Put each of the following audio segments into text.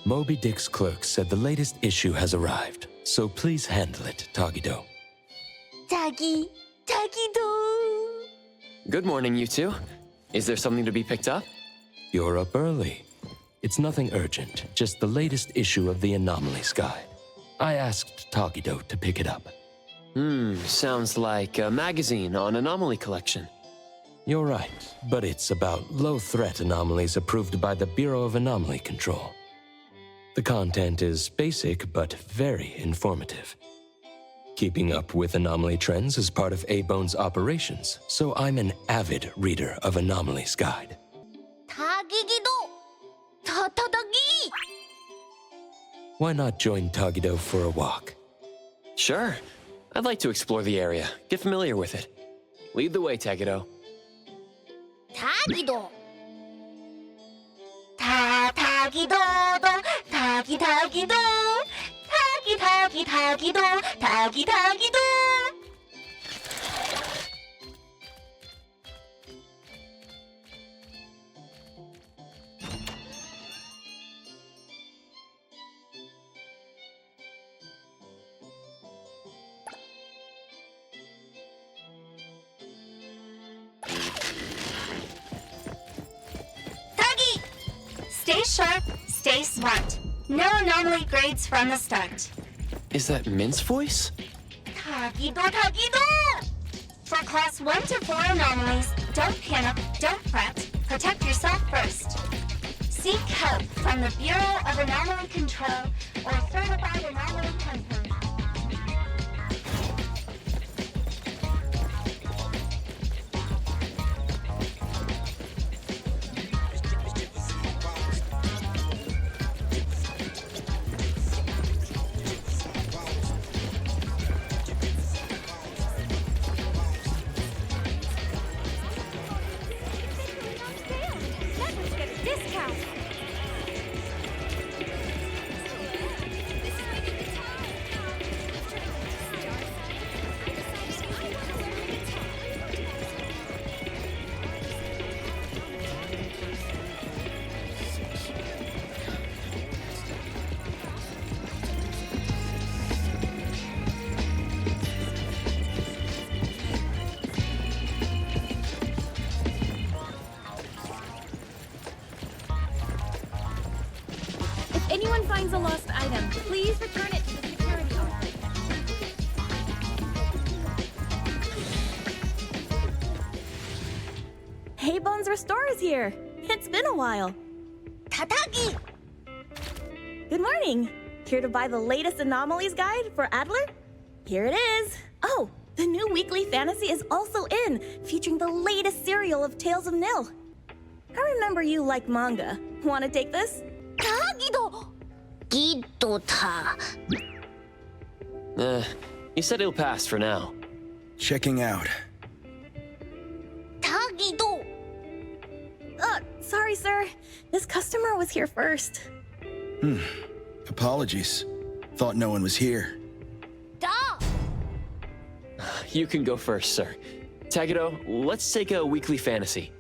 Moby Dick's clerk said the latest issue has arrived, so please handle it, Tagido. Tagido! Good morning, you two. Is there something to be picked up? You're up early. It's nothing urgent, just the latest issue of the Anomalies Guide. I asked Tagido to pick it up. Sounds like a magazine on anomaly collection. You're right, but it's about low-threat anomalies approved by the Bureau of Anomaly Control. The content is basic, but very informative. Keeping up with anomaly trends is part of A-Bone's operations, so I'm an avid reader of Anomalies Guide. Tagido! Tatadagi! Why not join Tagido for a walk? Sure. I'd like to explore the area, get familiar with it. Lead the way, Tagido. Tagido! Tagido! Tagido! Tagido! Stay sharp, stay smart. No anomaly grades from the start. Is that Mint's voice? Tagido! For class 1 to 4 anomalies, don't panic, don't fret. Protect yourself first. Seek help from the Bureau of Anomaly Control or certified anomaly hunters. If anyone finds a lost item, please return it to the security office. Hey, Bones Restore is here. It's been a while. Tatagi! Good morning. Here to buy the latest Anomalies Guide for Adler? Here it is. Oh, the new weekly fantasy is also in, featuring the latest serial of Tales of Nil. I remember you like manga. Want to take this? Tagido! Gidota. He said he'll pass for now. Checking out. Tagido! Sorry, sir. This customer was here first. Apologies. Thought no one was here. Da! You can go first, sir. Tagido, let's take a weekly fantasy.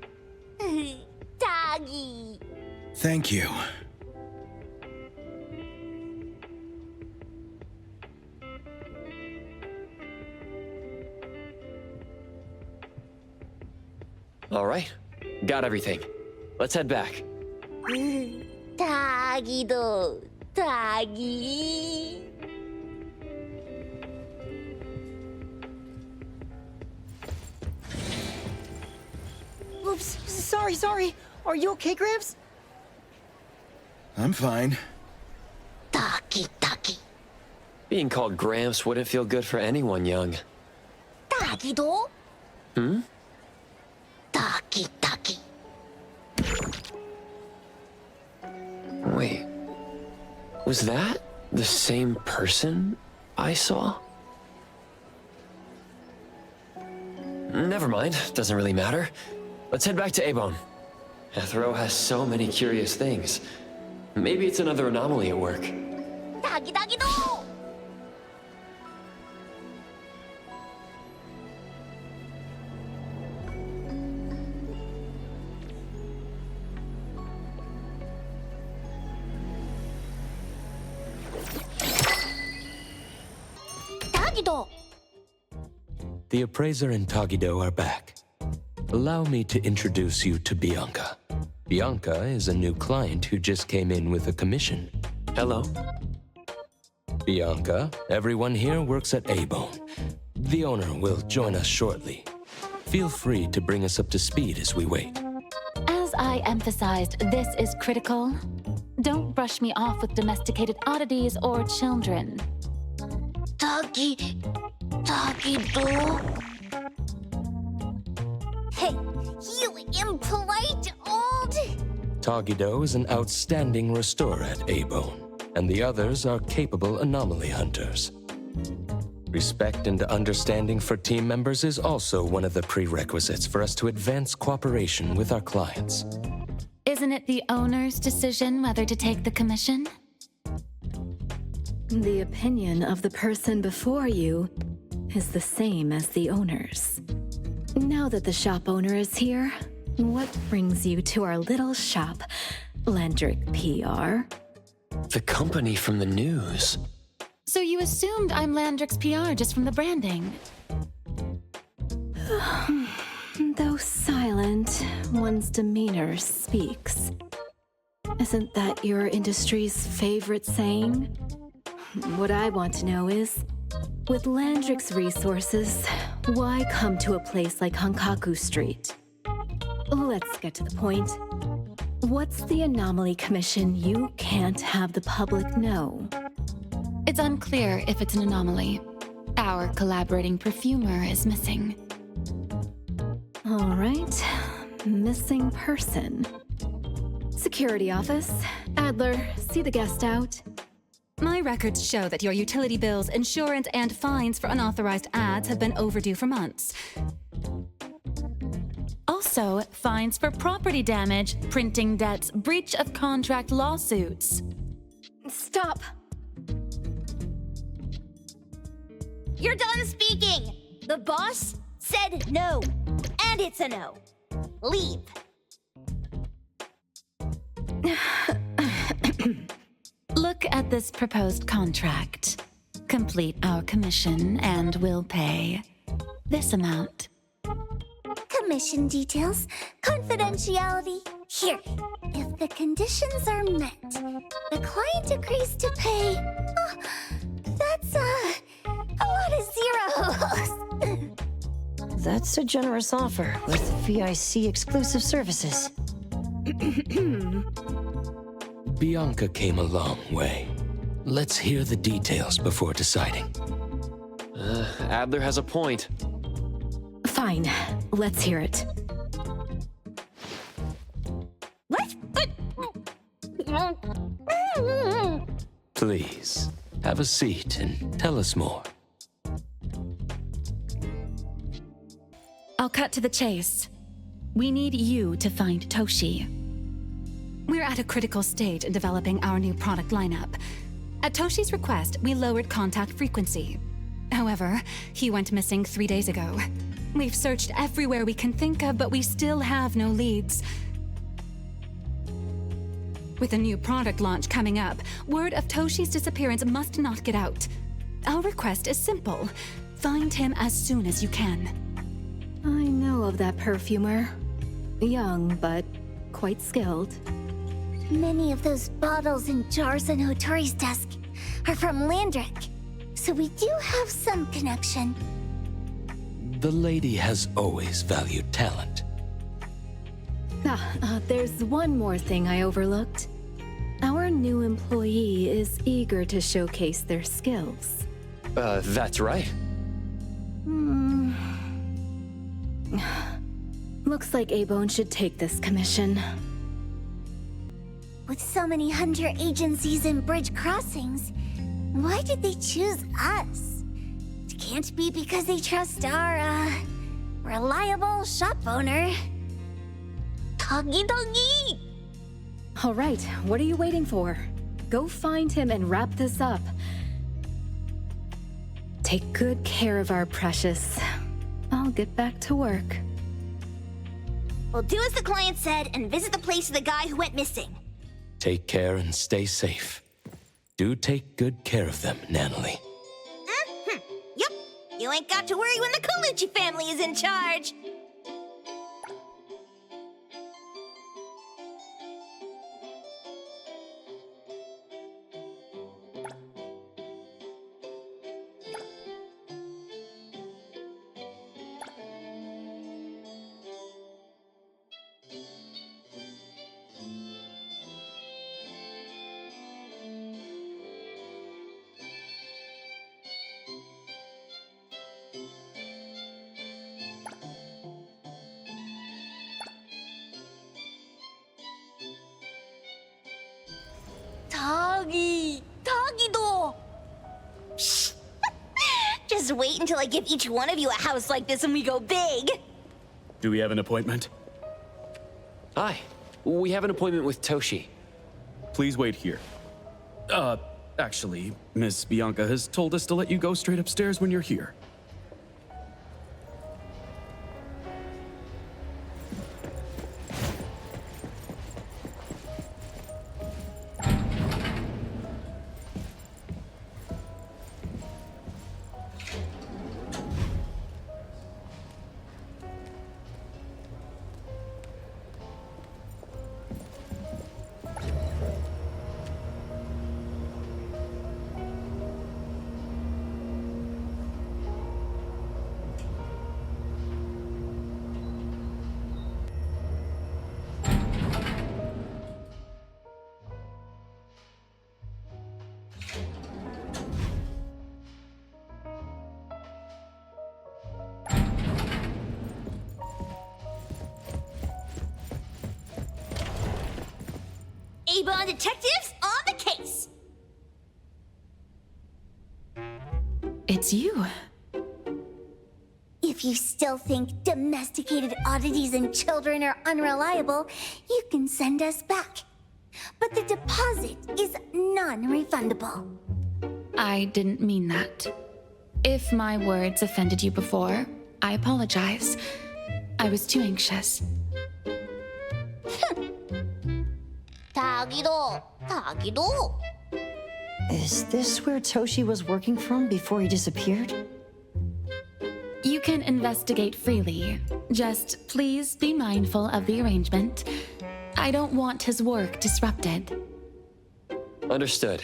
Tagi! Thank you. All right. Got everything. Let's head back. Tagido! Tagi! Oops, sorry. Are you okay, Gramps? I'm fine. Taki. Being called Gramps wouldn't feel good for anyone young. Tagido? Hmm? Taki. Wait. Was that the same person I saw? Never mind. Doesn't really matter. Let's head back to A-Bone. Ethro has so many curious things. Maybe it's another anomaly at work. Tagido! Tagido! The appraiser and Tagido are back. Allow me to introduce you to Bianca. Bianca is a new client who just came in with a commission. Hello. Bianca, everyone here works at A-Bone. The owner will join us shortly. Feel free to bring us up to speed as we wait. As I emphasized, this is critical. Don't brush me off with domesticated oddities or children. Tagido? Hey, you impolite old... Tagido is an outstanding restorer at A-Bone, and the others are capable anomaly hunters. Respect and understanding for team members is also one of the prerequisites for us to advance cooperation with our clients. Isn't it the owner's decision whether to take the commission? The opinion of the person before you is the same as the owner's. Now that the shop owner is here, what brings you to our little shop, Landrick PR? The company from the news. So you assumed I'm Landrick's PR just from the branding? Though silent, one's demeanor speaks. Isn't that your industry's favorite saying? What I want to know is, with Landrick's resources, why come to a place like Hankaku Street? Let's get to the point. What's the anomaly commission you can't have the public know? It's unclear if it's an anomaly. Our collaborating perfumer is missing. All right, missing person. Security office. Adler, see the guest out. My records show that your utility bills, insurance, and fines for unauthorized ads have been overdue for months. Also, fines for property damage, printing debts, breach of contract lawsuits. Stop! You're done speaking! The boss said no. And it's a no. Leave. Look at this proposed contract. Complete our commission and we'll pay this amount. Commission details, confidentiality. Here, if the conditions are met, the client agrees to pay. Oh, that's a lot of zeros. That's a generous offer with VIC exclusive services. Bianca came a long way. Let's hear the details before deciding. Adler has a point. Fine, let's hear it. Please, have a seat and tell us more. I'll cut to the chase. We need you to find Toshi. We're at a critical stage in developing our new product lineup. At Toshi's request, we lowered contact frequency. However, he went missing 3 days ago. We've searched everywhere we can think of, but we still have no leads. With a new product launch coming up, word of Toshi's disappearance must not get out. Our request is simple. Find him as soon as you can. I know of that perfumer. Young, but quite skilled. Many of those bottles and jars on Hotori's desk are from Landrick, so we do have some connection. The lady has always valued talent. There's one more thing I overlooked. Our new employee is eager to showcase their skills. That's right. Looks like A-Bone should take this commission. With so many hunter agencies and bridge crossings, why did they choose us? It can't be because they trust our, reliable shop owner. Togi. All right, what are you waiting for? Go find him and wrap this up. Take good care of our precious. I'll get back to work. We'll do as the client said and visit the place of the guy who went missing. Take care and stay safe. Do take good care of them, Natalie. Yep. You ain't got to worry when the Colucci family is in charge. Tagi도! Shh. Just wait until I give each one of you a house like this and we go big! Do we have an appointment? Hi. We have an appointment with Toshi. Please wait here. Actually, Miss Bianca has told us to let you go straight upstairs when you're here. Avon detectives on the case! It's you. If you still think domesticated oddities and children are unreliable, you can send us back. But the deposit is non-refundable. I didn't mean that. If my words offended you before, I apologize. I was too anxious. Tagido. Is this where Toshi was working from before he disappeared? You can investigate freely. Just please be mindful of the arrangement. I don't want his work disrupted. Understood.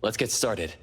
Let's get started.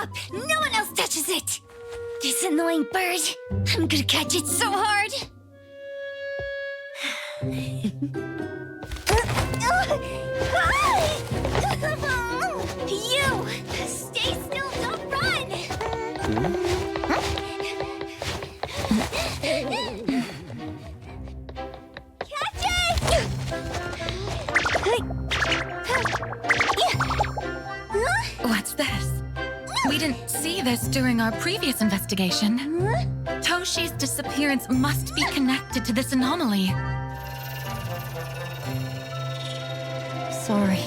up! No one else touches it! This annoying bird. I'm gonna catch it so hard! You! Stay still, don't run! Catch it! What's this? We didn't see this during our previous investigation. Toshi's disappearance must be connected to this anomaly. Sorry.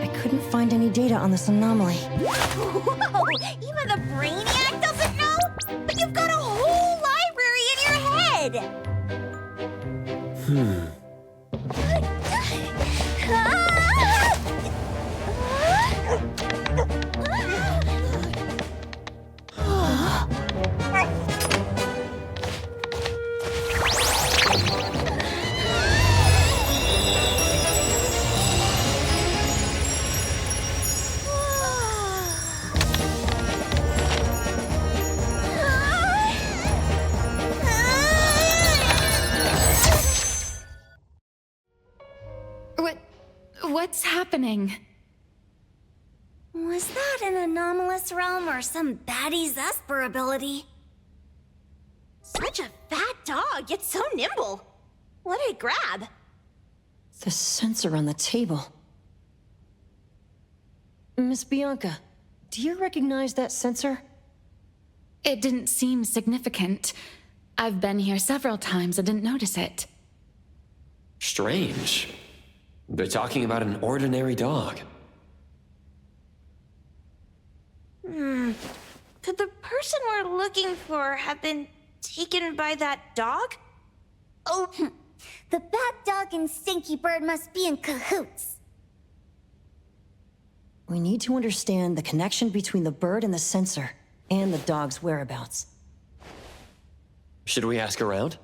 I couldn't find any data on this anomaly. Whoa! Even the brainiac doesn't know? But you've got a whole library in your head! What's happening? Was that an anomalous realm or some baddie's Esper ability? Such a fat dog, yet so nimble. What did it grab? The sensor on the table. Miss Bianca, do you recognize that sensor? It didn't seem significant. I've been here several times and didn't notice it. Strange. They're talking about an ordinary dog. Could the person we're looking for have been taken by that dog? Oh, the bad dog and Stinky Bird must be in cahoots. We need to understand the connection between the bird and the sensor, and the dog's whereabouts. Should we ask around?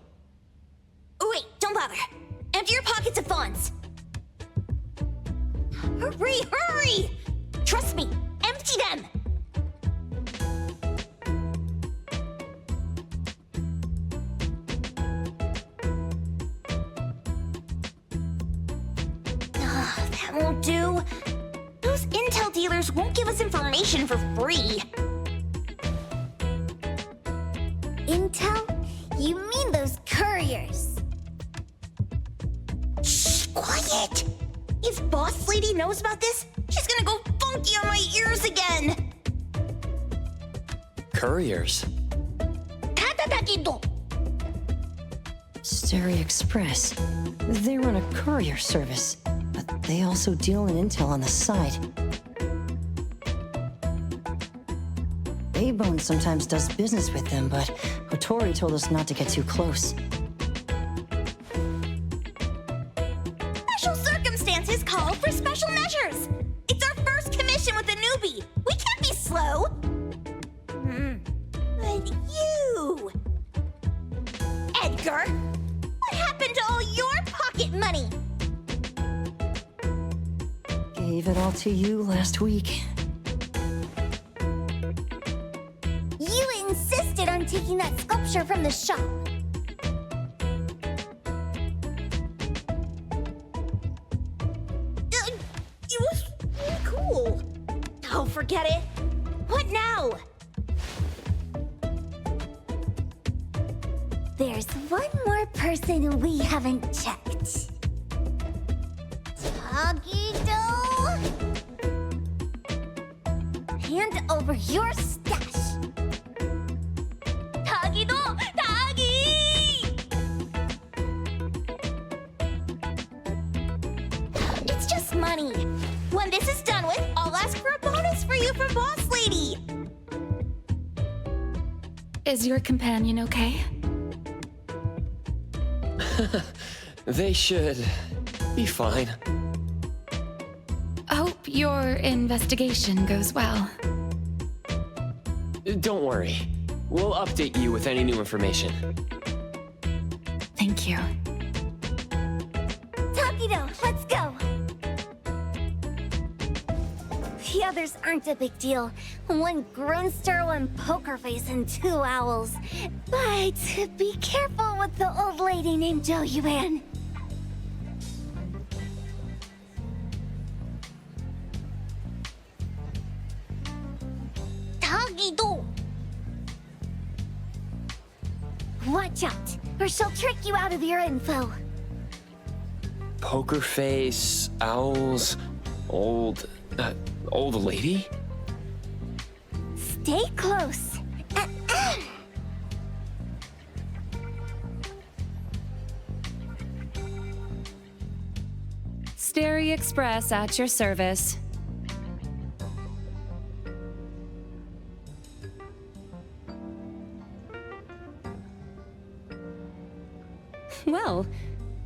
Oh, wait, don't bother. Empty your pockets of funds. Hurry, hurry! Trust me, empty them! That won't do. Those intel dealers won't give us information for free. Intel? You mean those couriers? Shh, quiet! If Boss Lady knows about this, she's gonna go funky on my ears again! Couriers? Stereo Express. They run a courier service, but they also deal in intel on the side. A-Bone sometimes does business with them, but Hotori told us not to get too close. Special circumstances call for special measures! It's our first commission with a newbie! We can't be slow! But you... Edgar! What happened to all your pocket money? Gave it all to you last week. You insisted on taking that sculpture from the shop. It was really cool. Oh, forget it. What now? There's one more person we haven't checked. Tagido! Hand over your stash. Tagido! Tagi! It's just money. When this is done with, I'll ask for a bonus for you from Boss Lady. Is your companion okay? They should be fine. Hope your investigation goes well. Don't worry. We'll update you with any new information. Thank you. Tagido, let's go. The others aren't a big deal. One Grunster, one poker face, and 2 owls. But be careful with the old lady named Jo Yuan. Tagido! Watch out, or she'll trick you out of your info. Poker face, owls, old lady? Stay close. Stary Express at your service. Well,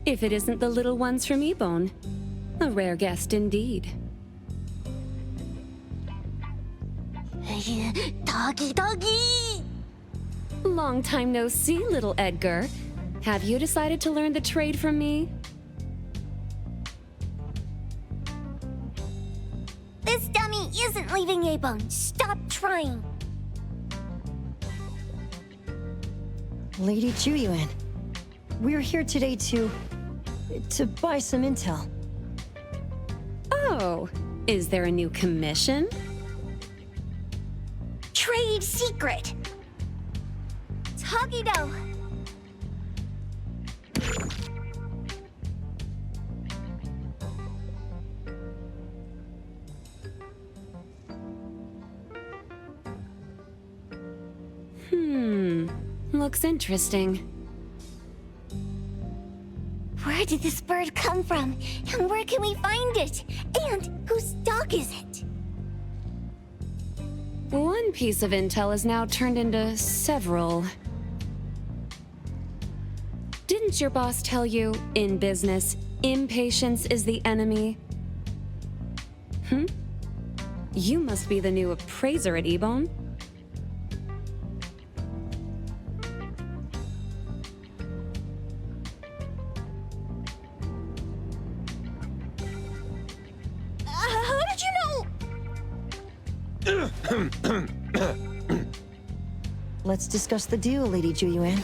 if it isn't the little ones from Ebon. A rare guest indeed. Doggy! Long time no see, little Edgar. Have you decided to learn the trade from me? This dummy isn't leaving Ebon. Stop trying. Lady Juyuan, we're here today to buy some intel. Oh, is there a new commission? Trade secret. Tagido. Looks interesting. Where did this bird come from? And where can we find it? And whose dog is it? One piece of intel is now turned into several. Didn't your boss tell you, in business, impatience is the enemy? You must be the new appraiser at Ebon. How did you know? Let's discuss the deal, Lady Juyuan.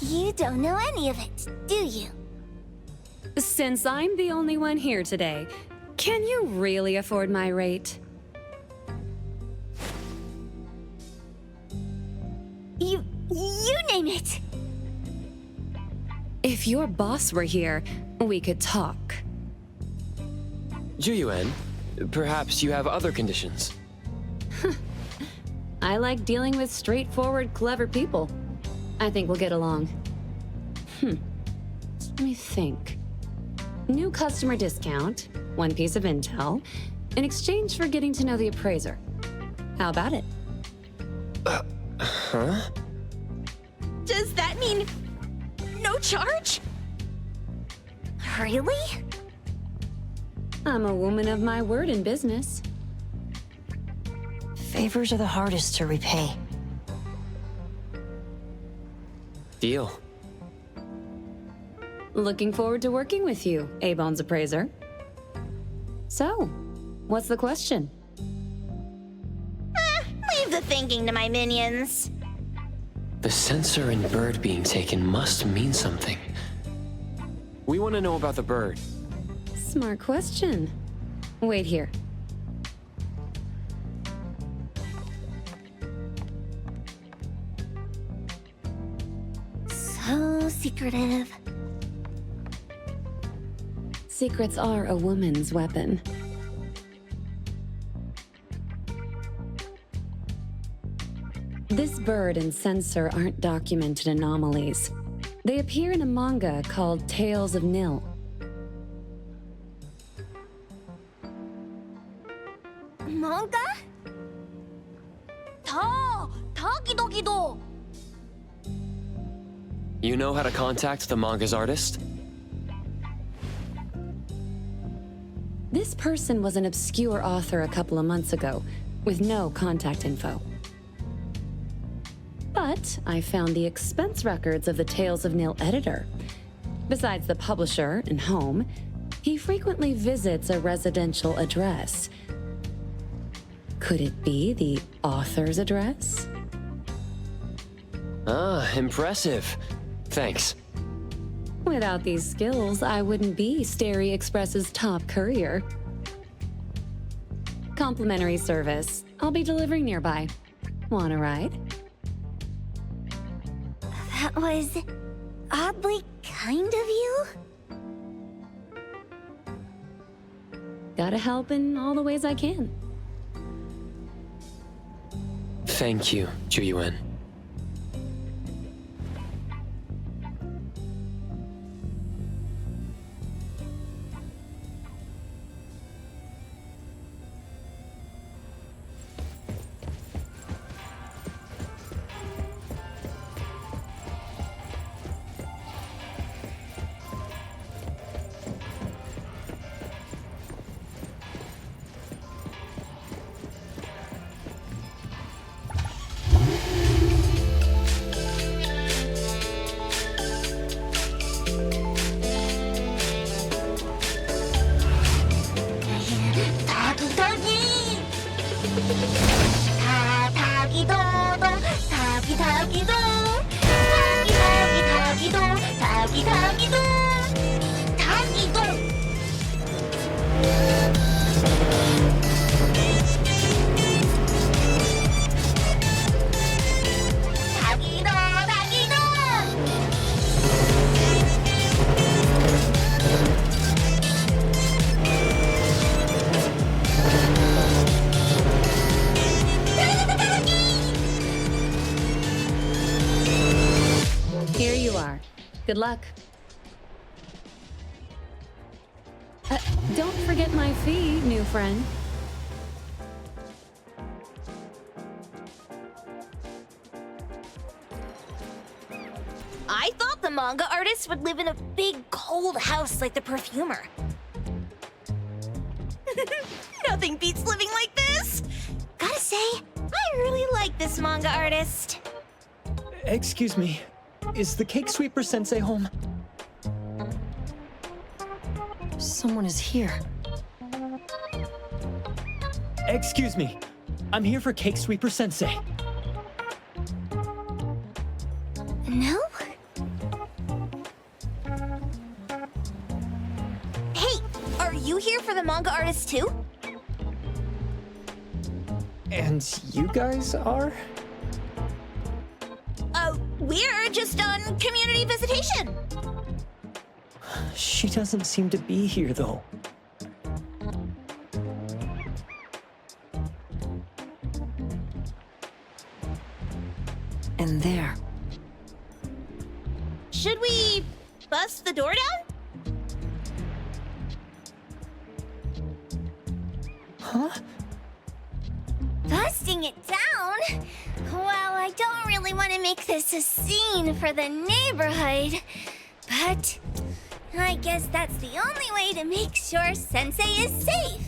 You don't know any of it, do you? Since I'm the only one here today, can you really afford my rate? You name it. If your boss were here, we could talk. Juyuan, perhaps you have other conditions. I like dealing with straightforward, clever people. I think we'll get along. Let me think. New customer discount, one piece of intel, in exchange for getting to know the appraiser. How about it? Does that mean no charge? Really? I'm a woman of my word in business. Favors are the hardest to repay. Deal. Looking forward to working with you, Ebon's appraiser. So, what's the question? Leave the thinking to my minions. The sensor and bird being taken must mean something. We want to know about the bird. Smart question. Wait here. So secretive. Secrets are a woman's weapon. This bird and sensor aren't documented anomalies. They appear in a manga called Tales of Nil. Manga? Tagido! You know how to contact the manga's artist? This person was an obscure author a couple of months ago, with no contact info. But I found the expense records of the Tales of Nil editor. Besides the publisher and home, he frequently visits a residential address, Could it be the author's address? Ah, impressive. Thanks. Without these skills, I wouldn't be Starry Express's top courier. Complimentary service. I'll be delivering nearby. Want a ride? That was oddly kind of you. Gotta help in all the ways I can. Thank you, Juyuan. Here you are. Good luck. Don't forget my fee, new friend. I thought the manga artist would live in a big, cold house like the perfumer. Nothing beats living like this! Gotta say, I really like this manga artist. Excuse me, is the Cake Sweeper Sensei home? Someone is here. Excuse me, I'm here for Cake Sweeper Sensei. No? Hey, are you here for the manga artist too? And you guys are? We're just on community visitation. She doesn't seem to be here, though. And there. Should we bust the door down? Huh? Busting it down? Well, I don't really want to make this a scene for the neighborhood, but I guess that's the only way to make sure Sensei is safe.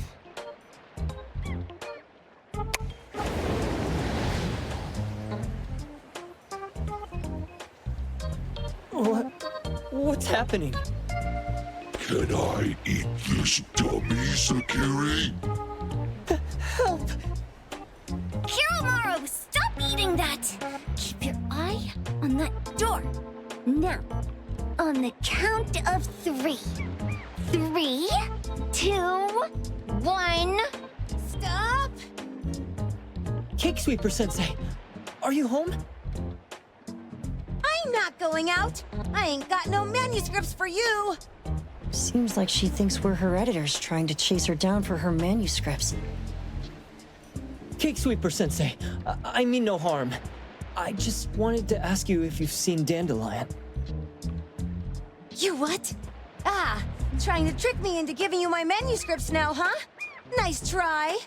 What's happening? Can I eat this dummy, Sakiri? Help! Hiromaru, stop eating that! Keep your eye on that door. Now, on the count of 3. 3, 2, 1. Stop! Cake Sweeper Sensei, are you home? I'm not going out. I ain't got no manuscripts for you. Seems like she thinks we're her editors trying to chase her down for her manuscripts. Cake Sweeper Sensei, I mean no harm. I just wanted to ask you if you've seen Dandelion. You what? Ah, trying to trick me into giving you my manuscripts now, huh? Nice try.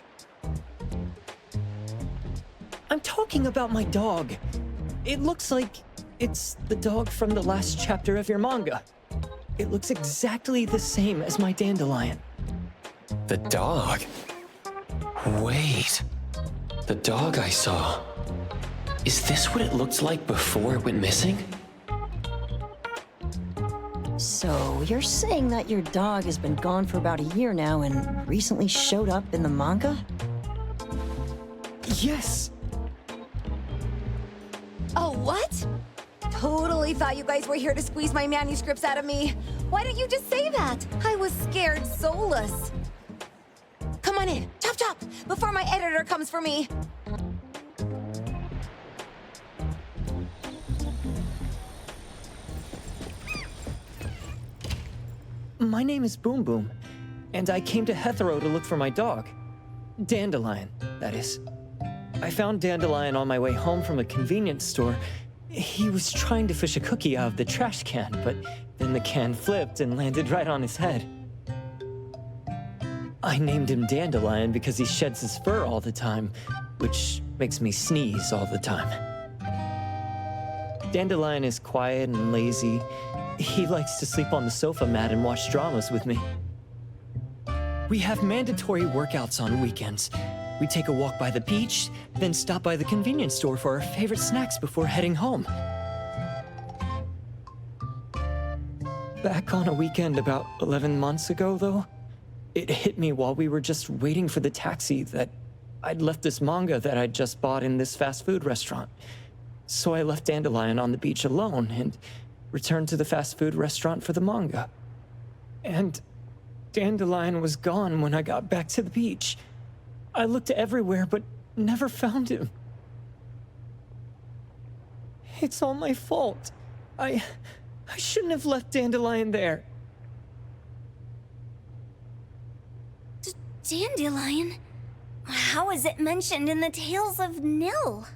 I'm talking about my dog. It looks like it's the dog from the last chapter of your manga. It looks exactly the same as my Dandelion. The dog? Wait. The dog I saw. Is this what it looked like before it went missing? So, you're saying that your dog has been gone for about a year now and recently showed up in the manga? Yes! Oh, what? Totally thought you guys were here to squeeze my manuscripts out of me. Why didn't you just say that? I was scared soulless. Come on in, chop chop, before my editor comes for me. My name is Boom Boom, and I came to Heathrow to look for my dog. Dandelion, that is. I found Dandelion on my way home from a convenience store. He was trying to fish a cookie out of the trash can, but then the can flipped and landed right on his head. I named him Dandelion because he sheds his fur all the time, which makes me sneeze all the time. Dandelion is quiet and lazy. He likes to sleep on the sofa mat and watch dramas with me. We have mandatory workouts on weekends. We take a walk by the beach, then stop by the convenience store for our favorite snacks before heading home. Back on a weekend about 11 months ago, though, it hit me while we were just waiting for the taxi that I'd left this manga that I'd just bought in this fast food restaurant. So I left Dandelion on the beach alone and returned to the fast food restaurant for the manga. And Dandelion was gone when I got back to the beach. I looked everywhere, but never found him. It's all my fault. I shouldn't have left Dandelion there. Dandelion? How is it mentioned in the Tales of Nil?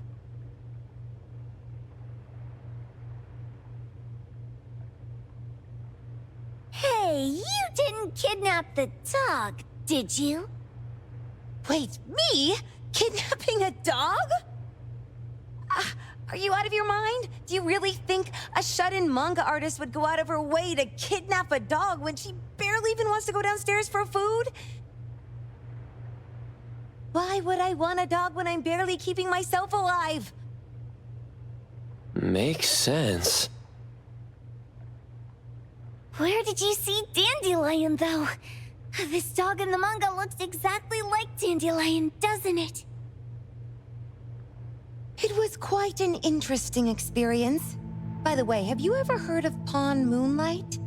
Hey, you didn't kidnap the dog, did you? Wait, me? Kidnapping a dog? Are you out of your mind? Do you really think a shut-in manga artist would go out of her way to kidnap a dog when she barely even wants to go downstairs for food? Why would I want a dog when I'm barely keeping myself alive? Makes sense. Where did you see Dandelion, though? This dog in the manga looks exactly like Dandelion, doesn't it? It was quite an interesting experience. By the way, have you ever heard of Pawn Moonlight?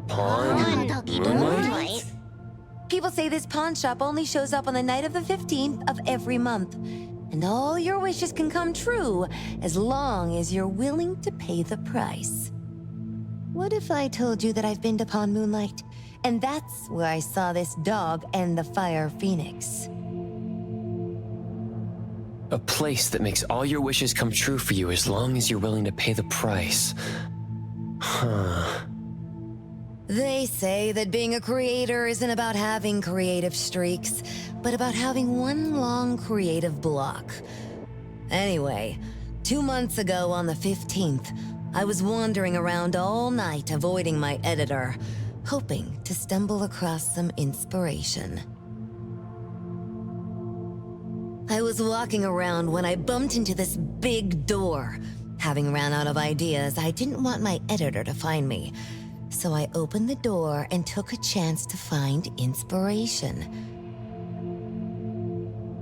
Pawn Moonlight? People say this pawn shop only shows up on the night of the 15th of every month. And all your wishes can come true as long as you're willing to pay the price. What if I told you that I've been to Pawn Moonlight? And that's where I saw this dog and the Fire Phoenix. A place that makes all your wishes come true for you as long as you're willing to pay the price. Huh. They say that being a creator isn't about having creative streaks, but about having one long creative block. Anyway, 2 months ago on the 15th, I was wandering around all night avoiding my editor, hoping to stumble across some inspiration. I was walking around when I bumped into this big door. Having ran out of ideas, I didn't want my editor to find me. So I opened the door and took a chance to find inspiration.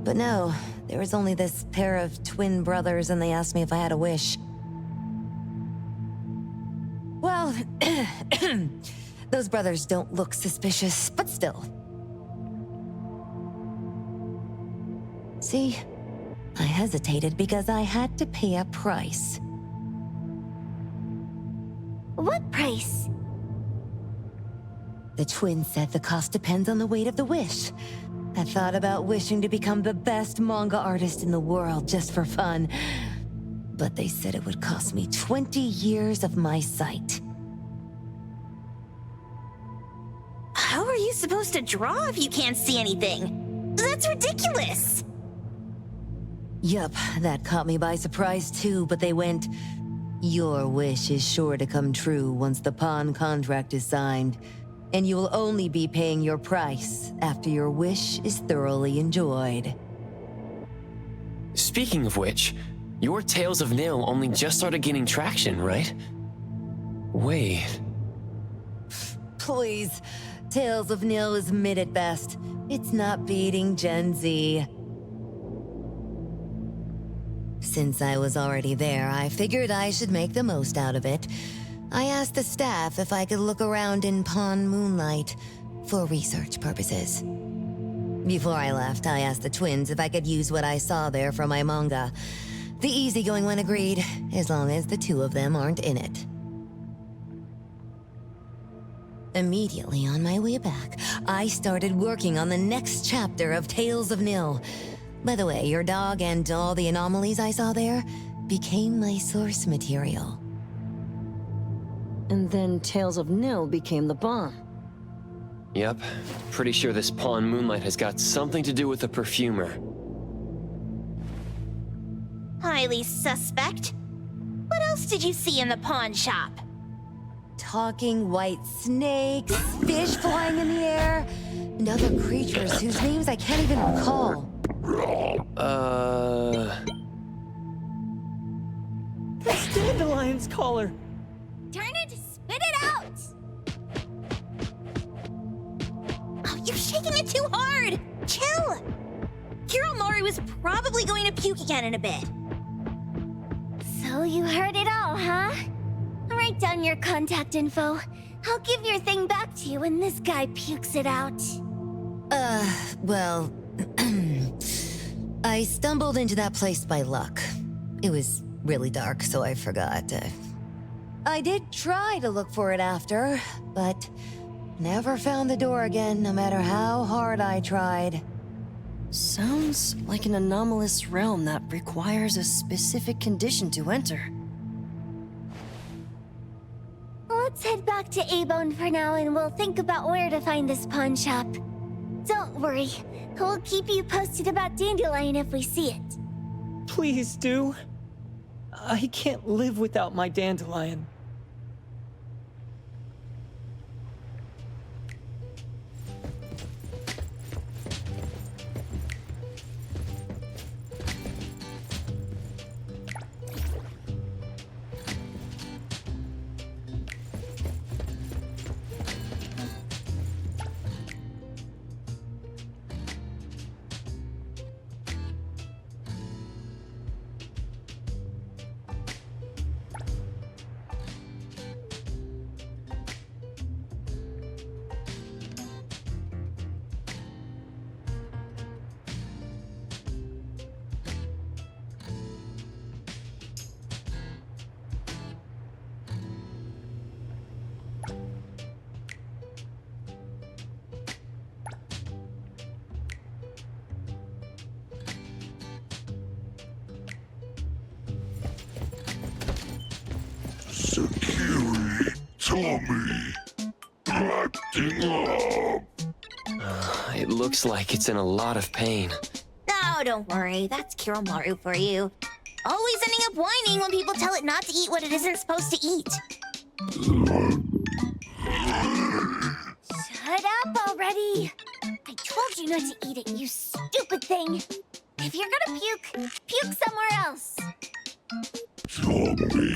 But no, there was only this pair of twin brothers and they asked me if I had a wish. Well, those brothers don't look suspicious, but still. See, I hesitated because I had to pay a price. What price? The twins said the cost depends on the weight of the wish. I thought about wishing to become the best manga artist in the world just for fun. But they said it would cost me 20 years of my sight. How are you supposed to draw if you can't see anything? That's ridiculous! Yup, that caught me by surprise too, but they went, "Your wish is sure to come true once the pawn contract is signed, and you will only be paying your price after your wish is thoroughly enjoyed." Speaking of which, your Tales of Nil only just started gaining traction, right? Wait. Please, Tales of Nil is mid at best. It's not beating Gen Z. Since I was already there, I figured I should make the most out of it. I asked the staff if I could look around in Pond Moonlight for research purposes. Before I left, I asked the twins if I could use what I saw there for my manga. The easygoing one agreed, as long as the two of them aren't in it. Immediately on my way back, I started working on the next chapter of Tales of Nil. By the way, your dog and all the anomalies I saw there became my source material. And then Tales of Nil became the bomb. Yep. Pretty sure this Pond Moonlight has got something to do with the perfumer. Highly suspect. What else did you see in the pawn shop? Talking white snakes, fish flying in the air, and other creatures whose names I can't even recall. That's Dandelion's collar! Turn it, spit it out! Oh, you're shaking it too hard! Chill! Kiromori was probably going to puke again in a bit. So you heard it all, huh? Write down your contact info. I'll give your thing back to you when this guy pukes it out. Well... I stumbled into that place by luck. It was really dark, so I forgot. I did try to look for it after, but never found the door again, no matter how hard I tried. Sounds like an anomalous realm that requires a specific condition to enter. Let's head back to A-Bone for now and we'll think about where to find this pawn shop. Don't worry, we'll keep you posted about Dandelion if we see it. Please do. I can't live without my Dandelion. Sakiri, Tommy, acting up. It looks like it's in a lot of pain. No, don't worry. That's Kiromaru for you. Always ending up whining when people tell it not to eat what it isn't supposed to eat. Shut up already! I told you not to eat it, you stupid thing! If you're gonna puke, puke somewhere else! Tommy.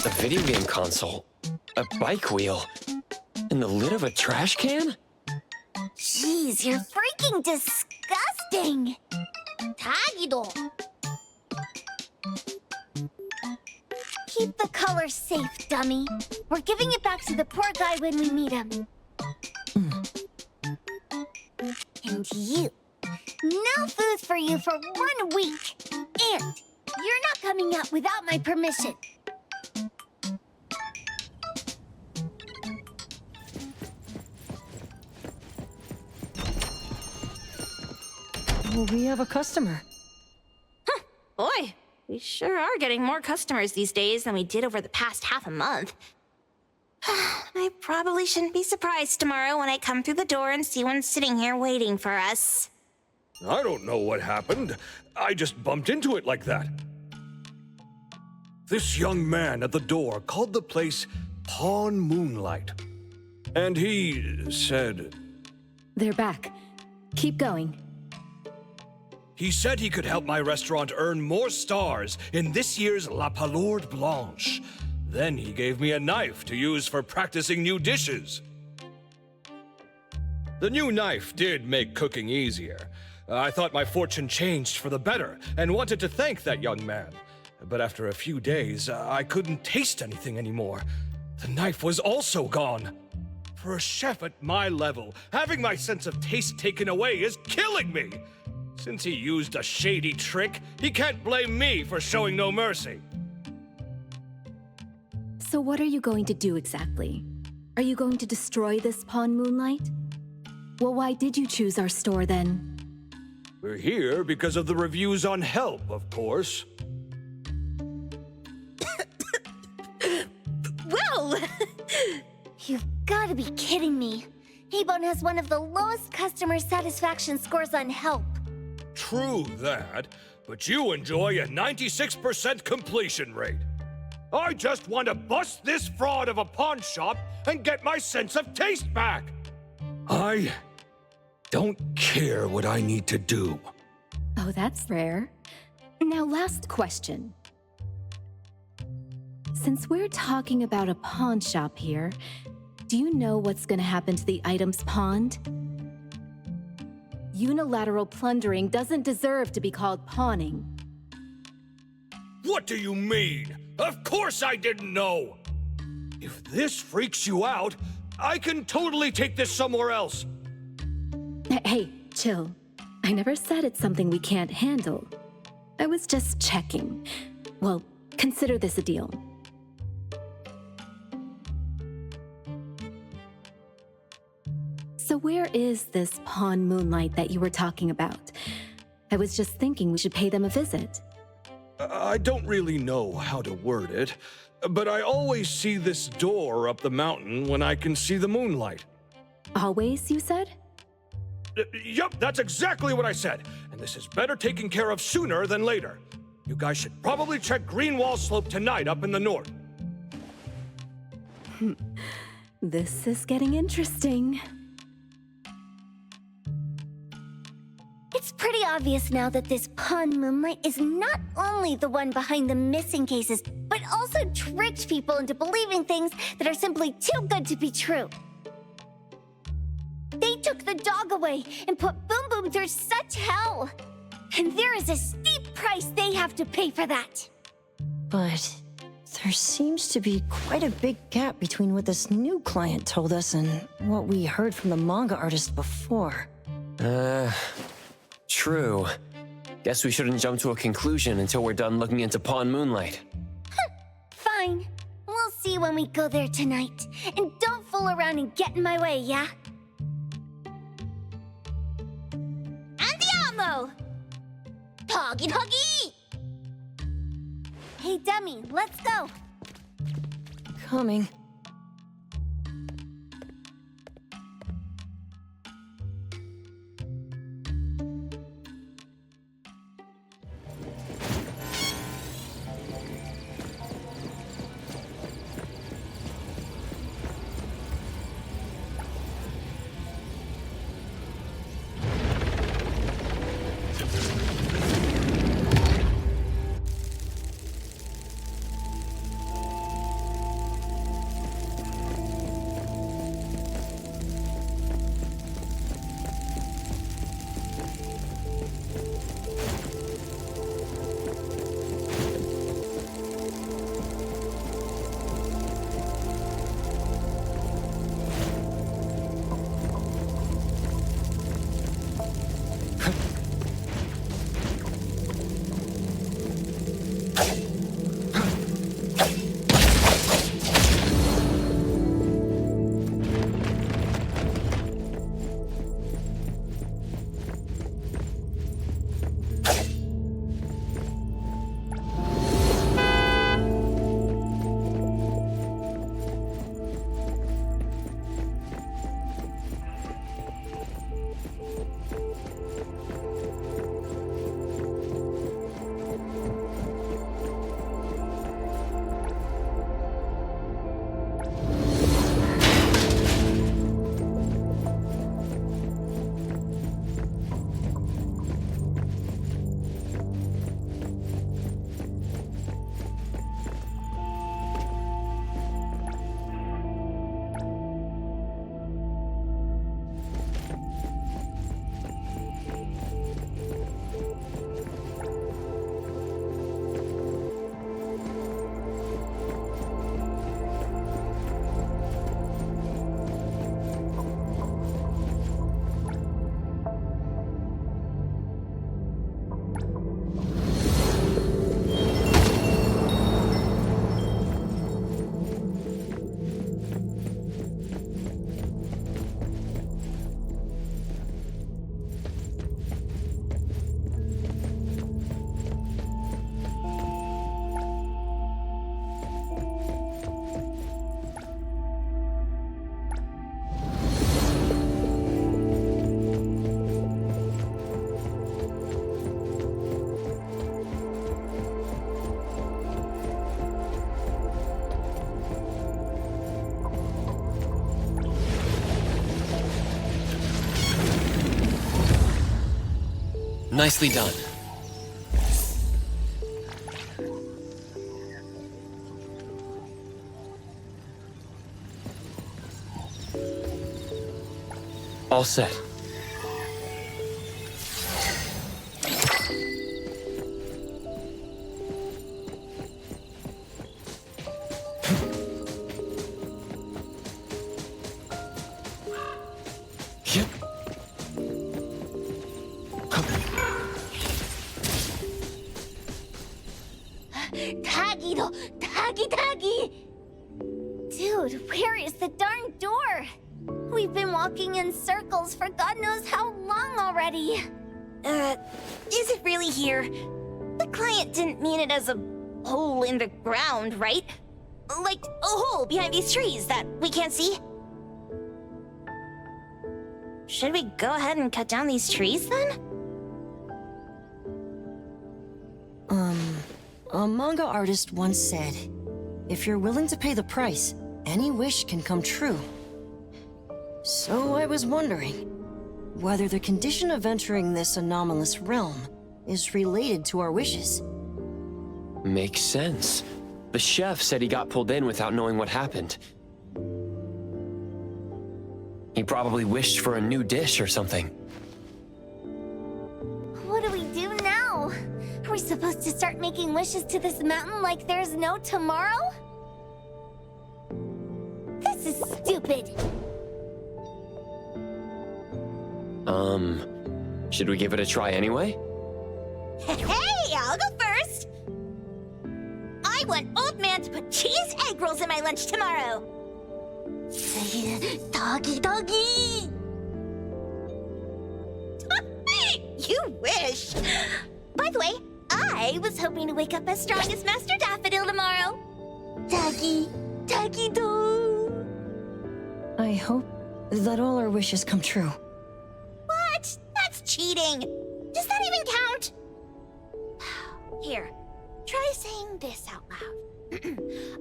A video game console, a bike wheel, and the lid of a trash can? Jeez, you're freaking disgusting! Tagido! Keep the color safe, dummy. We're giving it back to the poor guy when we meet him. And you. No food for you for 1 week. And you're not coming out without my permission. We have a customer. Huh, boy. We sure are getting more customers these days than we did over the past half a month. I probably shouldn't be surprised tomorrow when I come through the door and see one sitting here waiting for us. I don't know what happened. I just bumped into it like that. This young man at the door called the place Pawn Moonlight. And he said... They're back. Keep going. He said he could help my restaurant earn more stars in this year's La Palourde Blanche. Then he gave me a knife to use for practicing new dishes. The new knife did make cooking easier. I thought my fortune changed for the better and wanted to thank that young man. But after a few days, I couldn't taste anything anymore. The knife was also gone. For a chef at my level, having my sense of taste taken away is killing me. Since he used a shady trick, he can't blame me for showing no mercy. So what are you going to do exactly? Are you going to destroy this pawn, Moonlight? Well, why did you choose our store then? We're here because of the reviews on Help, of course. Well! You've got to be kidding me. Avon has one of the lowest customer satisfaction scores on Help. True that, but you enjoy a 96% completion rate. I just want to bust this fraud of a pawn shop and get my sense of taste back. I don't care what I need to do. Oh, that's rare. Now, last question. Since we're talking about a pawn shop here, do you know what's gonna happen to the items pawned? Unilateral plundering doesn't deserve to be called pawning. What do you mean? Of course I didn't know! If this freaks you out, I can totally take this somewhere else. Hey, chill. I never said it's something we can't handle. I was just checking. Well, consider this a deal. So where is this pawn Moonlight that you were talking about? I was just thinking we should pay them a visit. I don't really know how to word it, but I always see this door up the mountain when I can see the moonlight. Always, you said? Yup, that's exactly what I said. And this is better taken care of sooner than later. You guys should probably check Greenwall Slope tonight up in the north. This is getting interesting. It's pretty obvious now that this pawn Moonlight is not only the one behind the missing cases, but also tricked people into believing things that are simply too good to be true. They took the dog away and put Boom Boom through such hell. And there is a steep price they have to pay for that. But there seems to be quite a big gap between what this new client told us and what we heard from the manga artist before. True. Guess we shouldn't jump to a conclusion until we're done looking into Pawn Moonlight. Fine. We'll see when we go there tonight. And don't fool around and get in my way, yeah? Andiamo! Huggy huggy! Hey, dummy, let's go. Coming. Nicely done. All set. Tagido! Tagi! Dude, where is the darn door? We've been walking in circles for God knows how long already. Is it really here? The client didn't mean it as a hole in the ground, right? Like a hole behind these trees that we can't see? Should we go ahead and cut down these trees then? A manga artist once said, if you're willing to pay the price, any wish can come true. So I was wondering whether the condition of entering this anomalous realm is related to our wishes. Makes sense. The chef said he got pulled in without knowing what happened. He probably wished for a new dish or something. What do we do now? Are we supposed to start making wishes to this mountain like there's no tomorrow? This is stupid. Should we give it a try anyway? Hey, I'll go first! I want Old Man to put cheese egg rolls in my lunch tomorrow! Doggy! You wish! By the way, I was hoping to wake up as strong as Master Daffodil tomorrow. Doggy do. I hope that all our wishes come true. What? That's cheating. Does that even count? Here, try saying this out loud.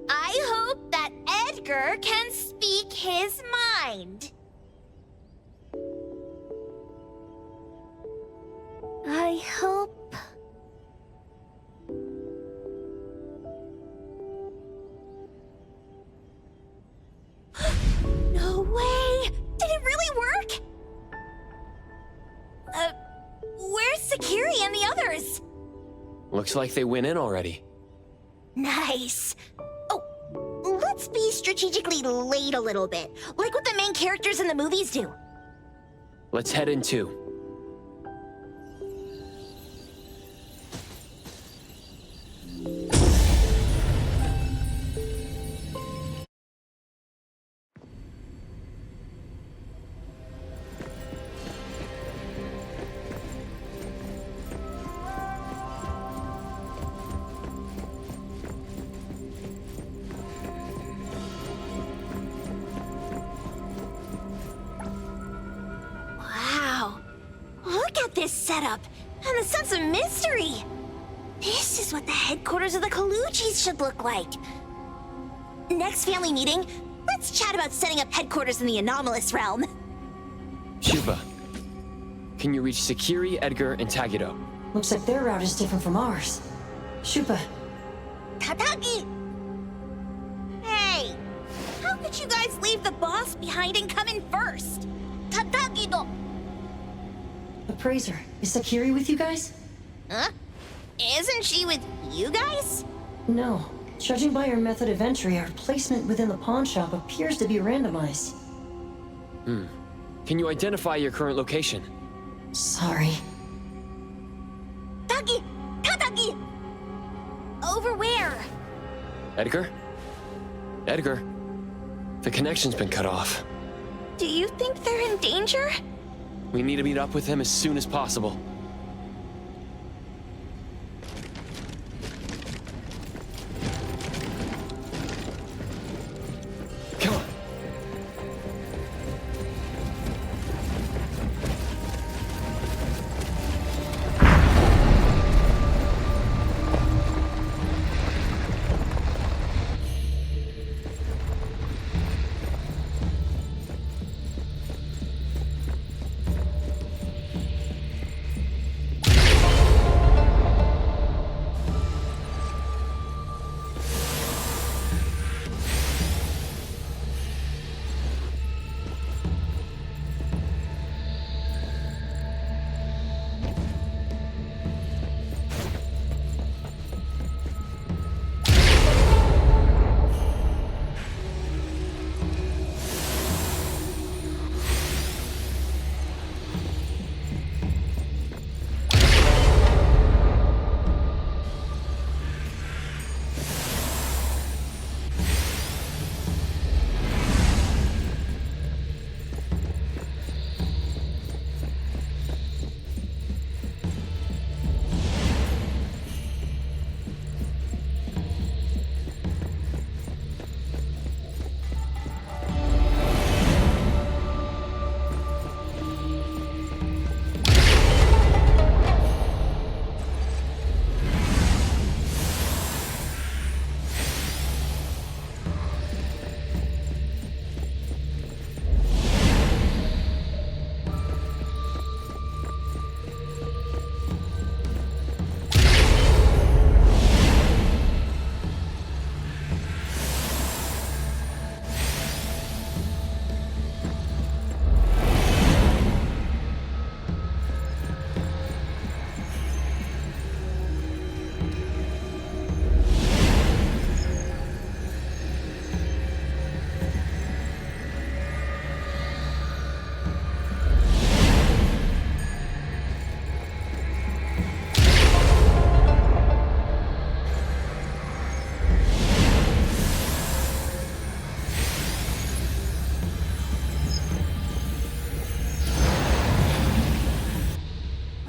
I hope that Edgar can speak his mind. I hope... No way! Did it really work? Where's Sakiri and the others? Looks like they went in already. Nice. Oh, let's be strategically late a little bit, like what the main characters in the movies do. Let's head in too. Wow. Look at this setup and the sense of mystery. This is what the headquarters of the Kaluchis should look like. Next family meeting, let's chat about setting up headquarters in the anomalous realm. Shuba, can you reach Sakiri, Edgar, and Tagido? Looks like their route is different from ours. Shupa. Tatagi! Hey! How could you guys leave the boss behind and come in first? Tatagi-do! Appraiser, is Sakiri with you guys? Huh? Isn't she with you guys? No. Judging by her method of entry, our placement within the pawn shop appears to be randomized. Can you identify your current location? Sorry. Tatagi! Over where? Edgar? Edgar? The connection's been cut off. Do you think they're in danger? We need to meet up with him as soon as possible. Come on.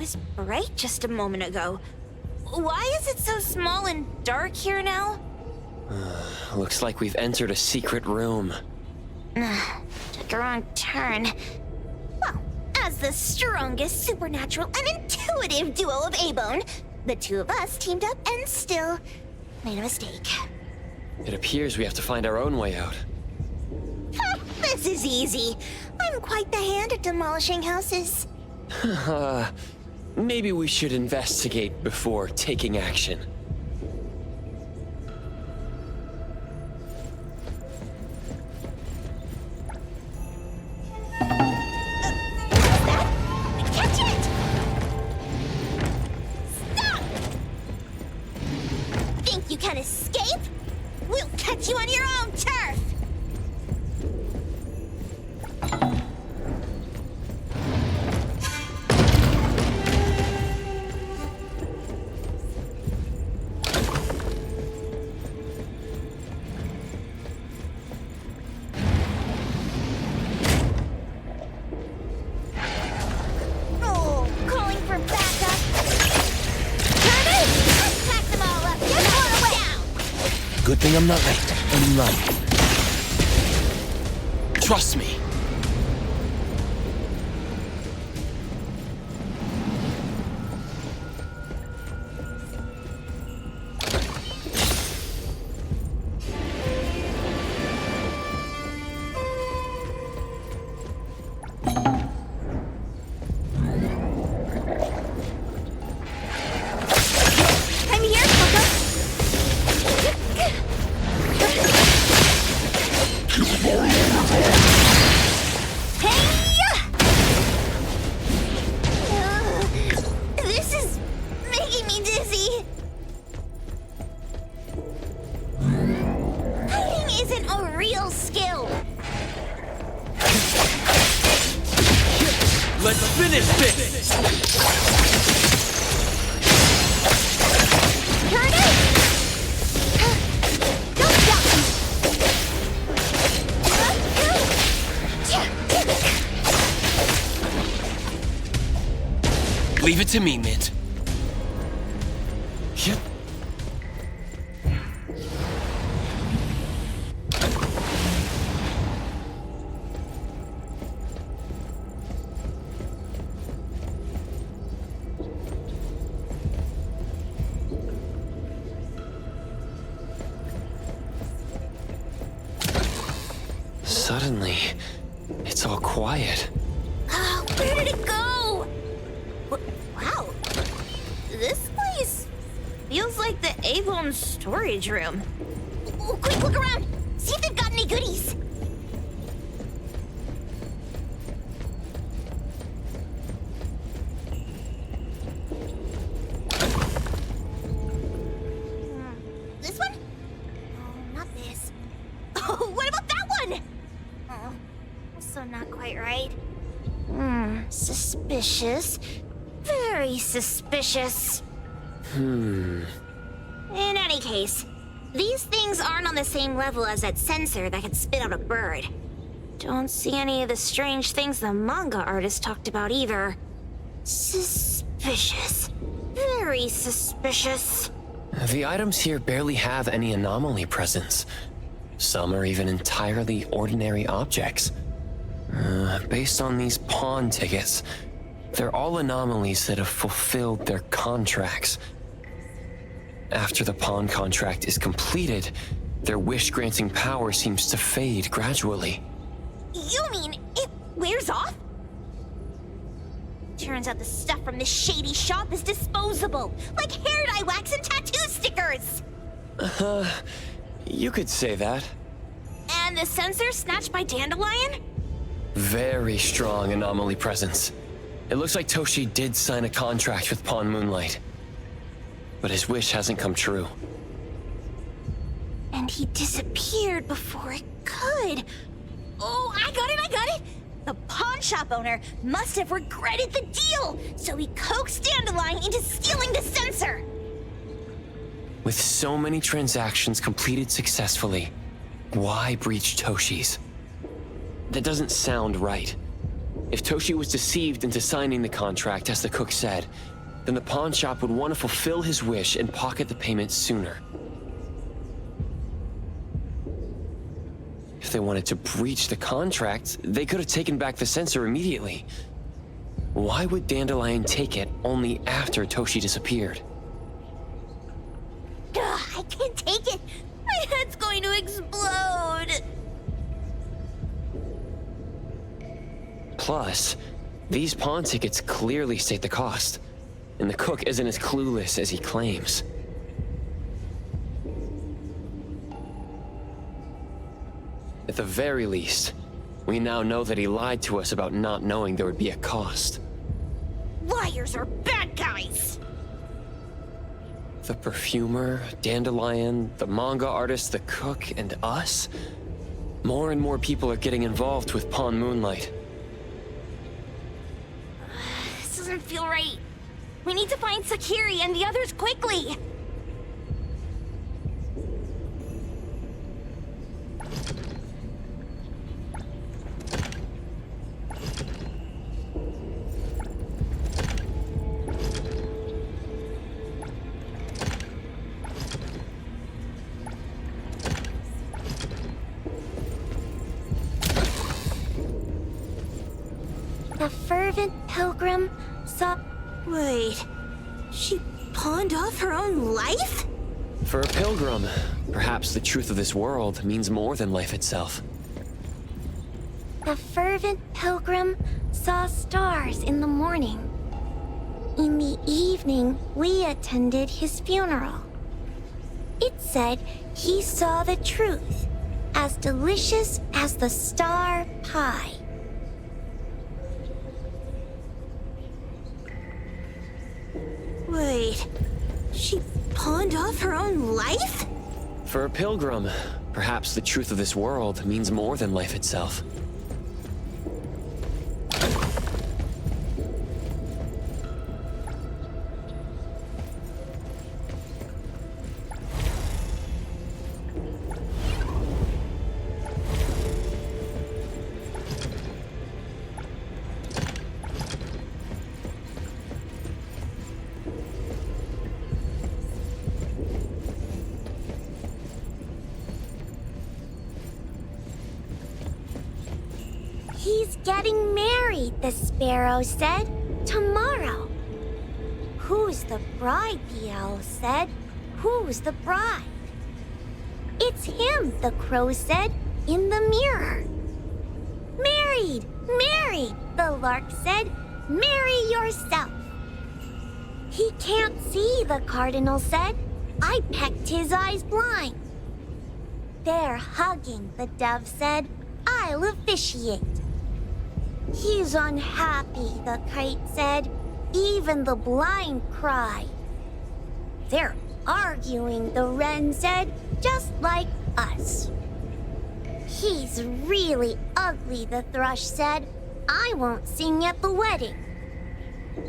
was bright just a moment ago. Why is it so small and dark here now? Looks like we've entered a secret room. Took a wrong turn. Well, as the strongest supernatural and intuitive duo of A-Bone, the two of us teamed up and still made a mistake. It appears we have to find our own way out. This is easy. I'm quite the hand at demolishing houses. Maybe we should investigate before taking action. Catch it! Stop! Think you can escape? We'll catch you on your own turf! Oh, calling for backup. Turn it! Pack them all up. Get all the way down. Good thing I'm not late. I'm running. Trust me. I'm here, Coco. This is making me dizzy. Hiding isn't a real skill. Let's finish this! Turn it! Don't stop! Leave it to me, Mint. Yep. Suddenly, it's all quiet. Oh, where did it go? Wow. This place feels like the A-Bone storage room. Oh, quick, look around. See if they've got any goodies. This one? Oh, not this. Oh, what about that one? Oh, also not quite right. Suspicious. Very suspicious. In any case, these things aren't on the same level as that sensor that could spit out a bird. Don't see any of the strange things the manga artist talked about either. Suspicious. Very suspicious. The items here barely have any anomaly presence. Some are even entirely ordinary objects. Based on these pawn tickets, they're all anomalies that have fulfilled their contracts. After the pawn contract is completed, their wish-granting power seems to fade gradually. You mean it wears off? Turns out the stuff from this shady shop is disposable, like hair dye wax and tattoo stickers! You could say that. And the sensor snatched by Dandelion? Very strong anomaly presence. It looks like Toshi did sign a contract with Pawn Moonlight. But his wish hasn't come true. And he disappeared before it could. Oh, I got it! The pawn shop owner must have regretted the deal, so he coaxed Dandelion into stealing the sensor. With so many transactions completed successfully, why breach Toshi's? That doesn't sound right. If Toshi was deceived into signing the contract, as the cook said, then the pawn shop would want to fulfill his wish and pocket the payment sooner. If they wanted to breach the contract, they could have taken back the sensor immediately. Why would Dandelion take it only after Toshi disappeared? Ugh, I can't take it. My head's going to explode. Plus, these pawn tickets clearly state the cost, and the cook isn't as clueless as he claims. At the very least, we now know that he lied to us about not knowing there would be a cost. Liars are bad guys. The perfumer, Dandelion, the manga artist, the cook, and us? More and more people are getting involved with Pawn Moonlight. This doesn't feel right. We need to find Sakiri and the others quickly. The fervent pilgrim saw... Wait, she pawned off her own life? For a pilgrim, perhaps the truth of this world means more than life itself. The fervent pilgrim saw stars in the morning. In the evening, we attended his funeral. It said he saw the truth, as delicious as the star pie. Wait, she pawned off her own life? For a pilgrim, perhaps the truth of this world means more than life itself. He's getting married, the sparrow said. Tomorrow. Who's the bride, the owl said. Who's the bride? It's him, the crow said, in the mirror. Married, married, the lark said. Marry yourself. He can't see, the cardinal said. I pecked his eyes blind. They're hugging, the dove said. I'll officiate. He's unhappy, the kite said. Even the blind cried. They're arguing, the wren said, just like us. He's really ugly, the thrush said. I won't sing at the wedding.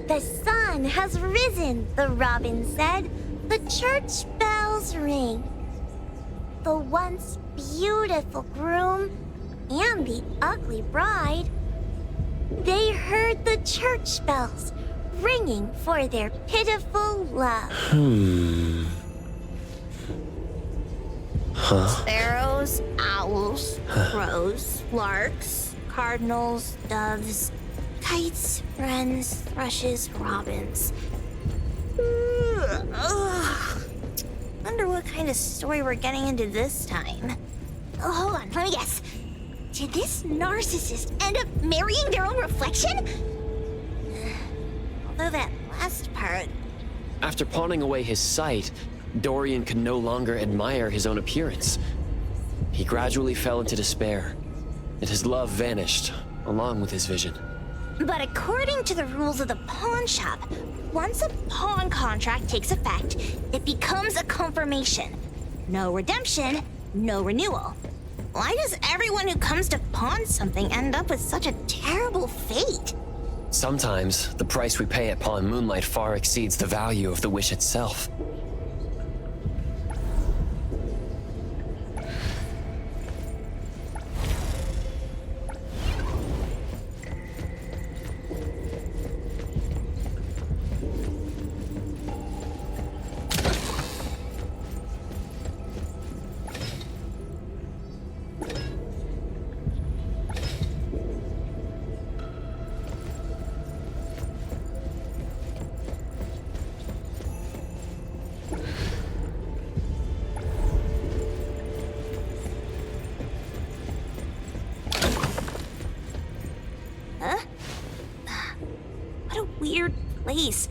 The sun has risen, the robin said. The church bells ring. The once beautiful groom and the ugly bride, they heard the church bells ringing for their pitiful love. Sparrows, owls, crows, larks, cardinals, doves, kites, wrens, thrushes, robins. Ugh. Wonder what kind of story we're getting into this time. Oh, hold on, let me guess. Did this narcissist end up marrying their own reflection? Although that last part... After pawning away his sight, Dorian could no longer admire his own appearance. He gradually fell into despair, and his love vanished, along with his vision. But according to the rules of the pawn shop, once a pawn contract takes effect, it becomes a confirmation. No redemption, no renewal. Why does everyone who comes to pawn something end up with such a terrible fate? Sometimes, the price we pay at Pawn Moonlight far exceeds the value of the wish itself. weird place.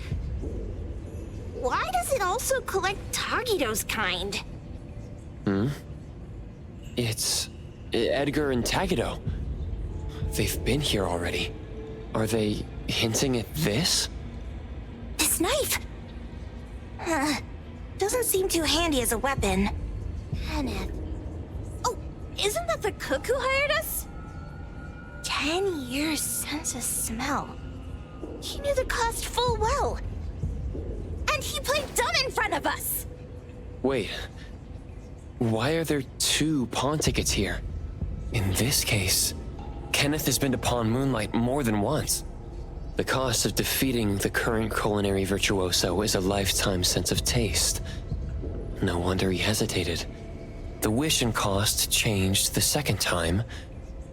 Why does it also collect Tagido's kind? It's Edgar and Tagido. They've been here already. Are they hinting at this? This knife! Doesn't seem too handy as a weapon. Kenneth. Oh, isn't that the cook who hired us? 10 years sense of smell. He knew the cost full well. And he played dumb in front of us! Wait. Why are there 2 pawn tickets here? In this case, Kenneth has been to Pawn Moonlight more than once. The cost of defeating the current culinary virtuoso is a lifetime sense of taste. No wonder he hesitated. The wish and cost changed the second time,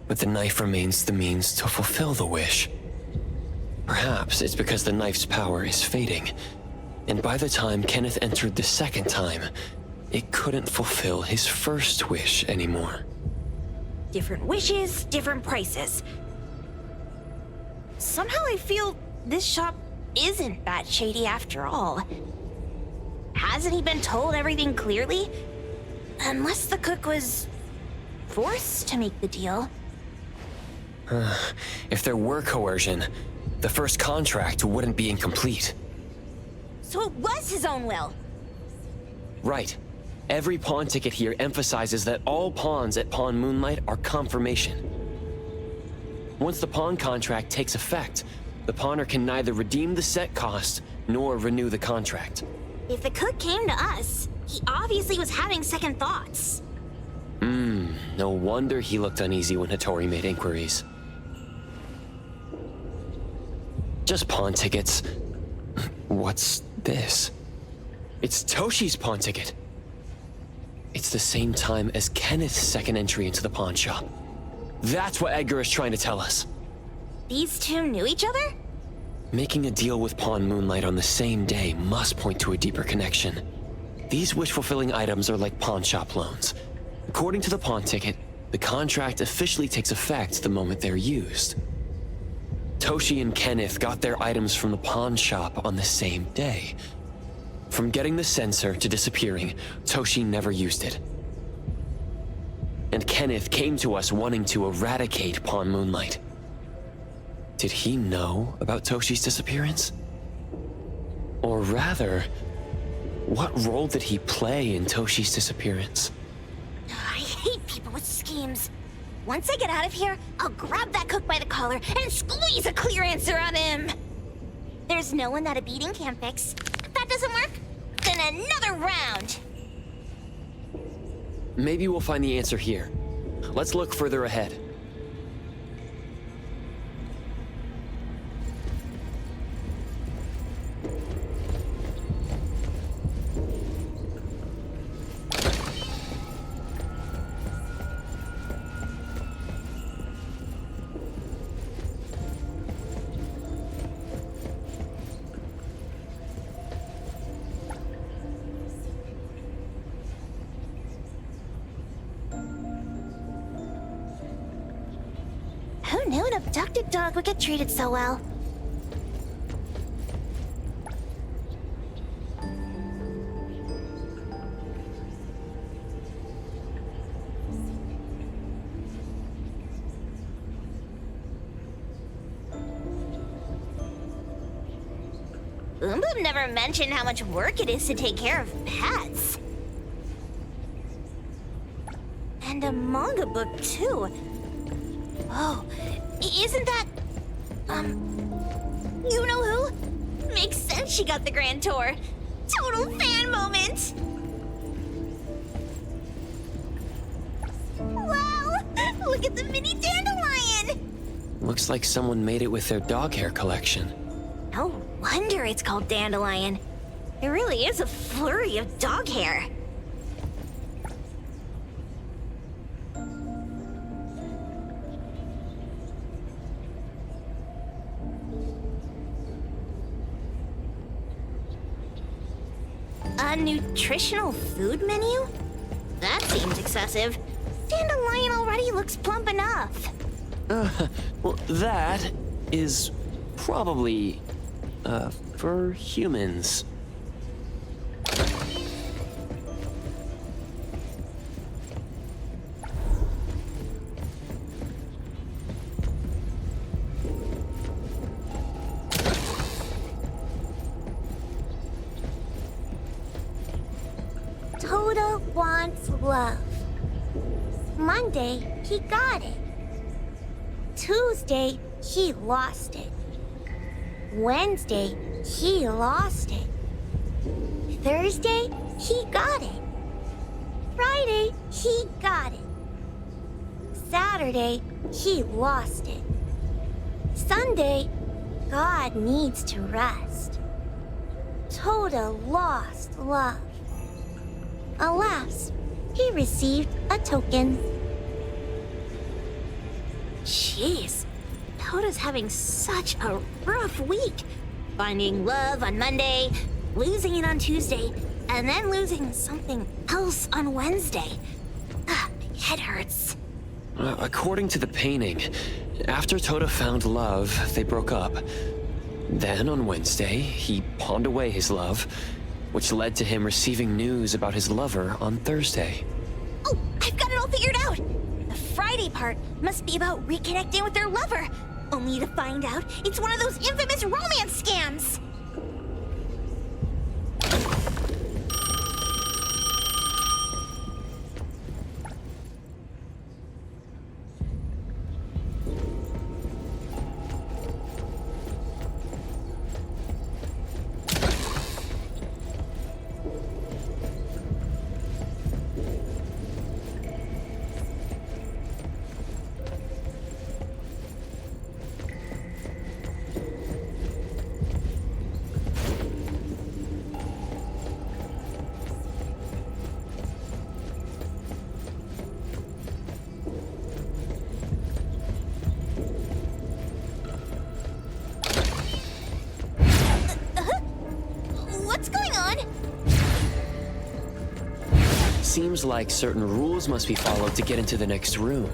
but the knife remains the means to fulfill the wish. Perhaps it's because the knife's power is fading, and by the time Kenneth entered the second time, it couldn't fulfill his first wish anymore. Different wishes, different prices. Somehow I feel this shop isn't that shady after all. Hasn't he been told everything clearly? Unless the cook was forced to make the deal. If there were coercion, the first contract wouldn't be incomplete. So it was his own will. Right. Every pawn ticket here emphasizes that all pawns at Pawn Moonlight are confirmation. Once the pawn contract takes effect, the pawner can neither redeem the set cost nor renew the contract. If the cook came to us, he obviously was having second thoughts. No wonder he looked uneasy when Hattori made inquiries. Just pawn tickets. What's this? It's Toshi's pawn ticket. It's the same time as Kenneth's second entry into the pawn shop. That's what Edgar is trying to tell us. These 2 knew each other? Making a deal with Pawn Moonlight on the same day must point to a deeper connection. These wish-fulfilling items are like pawn shop loans. According to the pawn ticket, the contract officially takes effect the moment they're used. Toshi and Kenneth got their items from the pawn shop on the same day. From getting the sensor to disappearing, Toshi never used it. And Kenneth came to us wanting to eradicate Pawn Moonlight. Did he know about Toshi's disappearance? Or rather, what role did he play in Toshi's disappearance? I hate people with schemes. Once I get out of here, I'll grab that cook by the collar and squeeze a clear answer on him. There's no one that a beating can't fix. If that doesn't work, then another round. Maybe we'll find the answer here. Let's look further ahead. Who knew an abducted dog would get treated so well? Boom Boom never mentioned how much work it is to take care of pets. And a manga book, too. Oh, isn't that... you know who? Makes sense she got the grand tour. Total fan moment! Wow! Look at the mini dandelion! Looks like someone made it with their dog hair collection. No wonder it's called dandelion. It really is a flurry of dog hair. A nutritional food menu? That seems excessive. Dandelion already looks plump enough. Well, that is probably for humans. Toda wants love. Monday, he got it. Tuesday, he lost it. Wednesday, he lost it. Thursday, he got it. Friday, he got it. Saturday, he lost it. Sunday, God needs to rest. Toda lost love. Alas, he received a token. Jeez, Toda's having such a rough week. Finding love on Monday, losing it on Tuesday, and then losing something else on Wednesday. My head hurts. According to the painting, after Toda found love, they broke up. Then on Wednesday, he pawned away his love, which led to him receiving news about his lover on Thursday. Oh, I've got it all figured out! The Friday part must be about reconnecting with their lover, only to find out it's one of those infamous romance scams! What's going on? Seems like certain rules must be followed to get into the next room.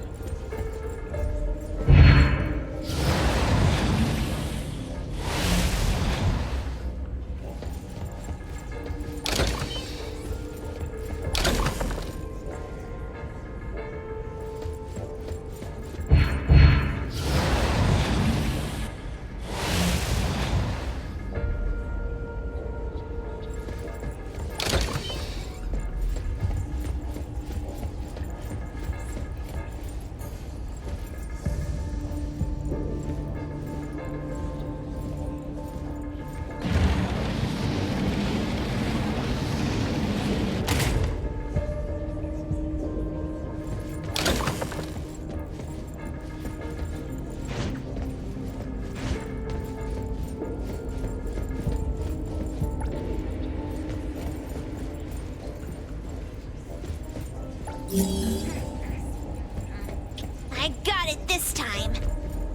I got it this time.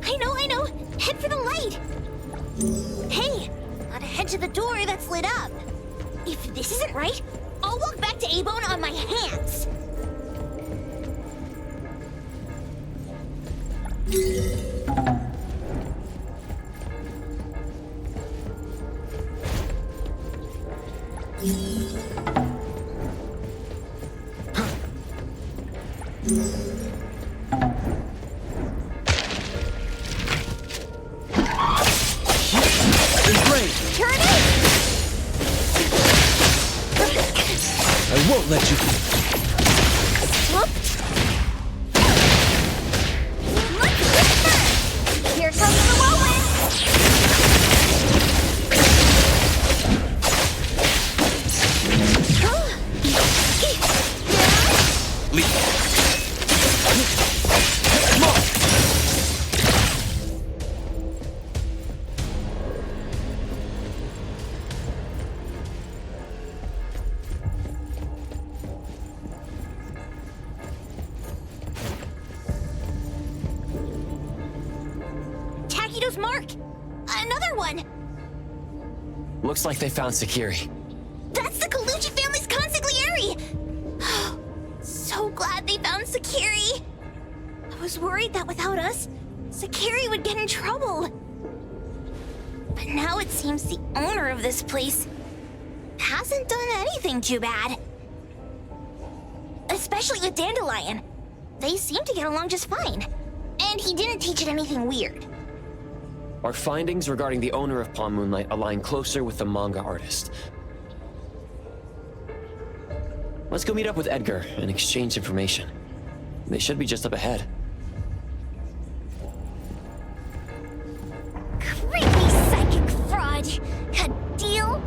I know. Head for the light. Hey, gotta head to the door that's lit up. If this isn't right, I'll walk back to A-Bone on my hands. I won't let you. Here comes the whirlwind! Takido's mark! Another one! Looks like they found Sakiri. That's the Kaluchi family's consigliere! So glad they found Sakiri! I was worried that without us, Sakiri would get in trouble. But now it seems the owner of this place hasn't done anything too bad. Especially with Dandelion. They seem to get along just fine. And he didn't teach it anything weird. Our findings regarding the owner of Pawn Moonlight align closer with the manga artist. Let's go meet up with Edgar and exchange information. They should be just up ahead. Creepy psychic fraud! A deal?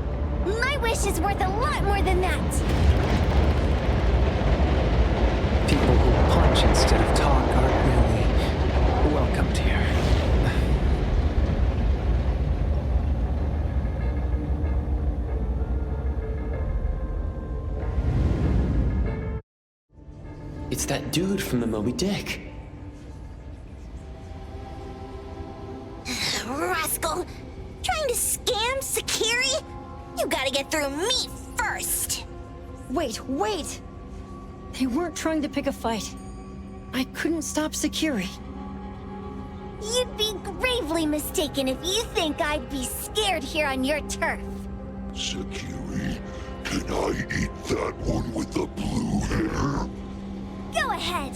My wish is worth a lot more than that! People who punch instead of talk aren't really welcomed here. It's that dude from the Moby Dick. Rascal! Trying to scam Sakiri? You gotta get through me first! Wait! They weren't trying to pick a fight. I couldn't stop Sakiri. You'd be gravely mistaken if you think I'd be scared here on your turf. Sakiri, can I eat that one with the blue hair? Go ahead.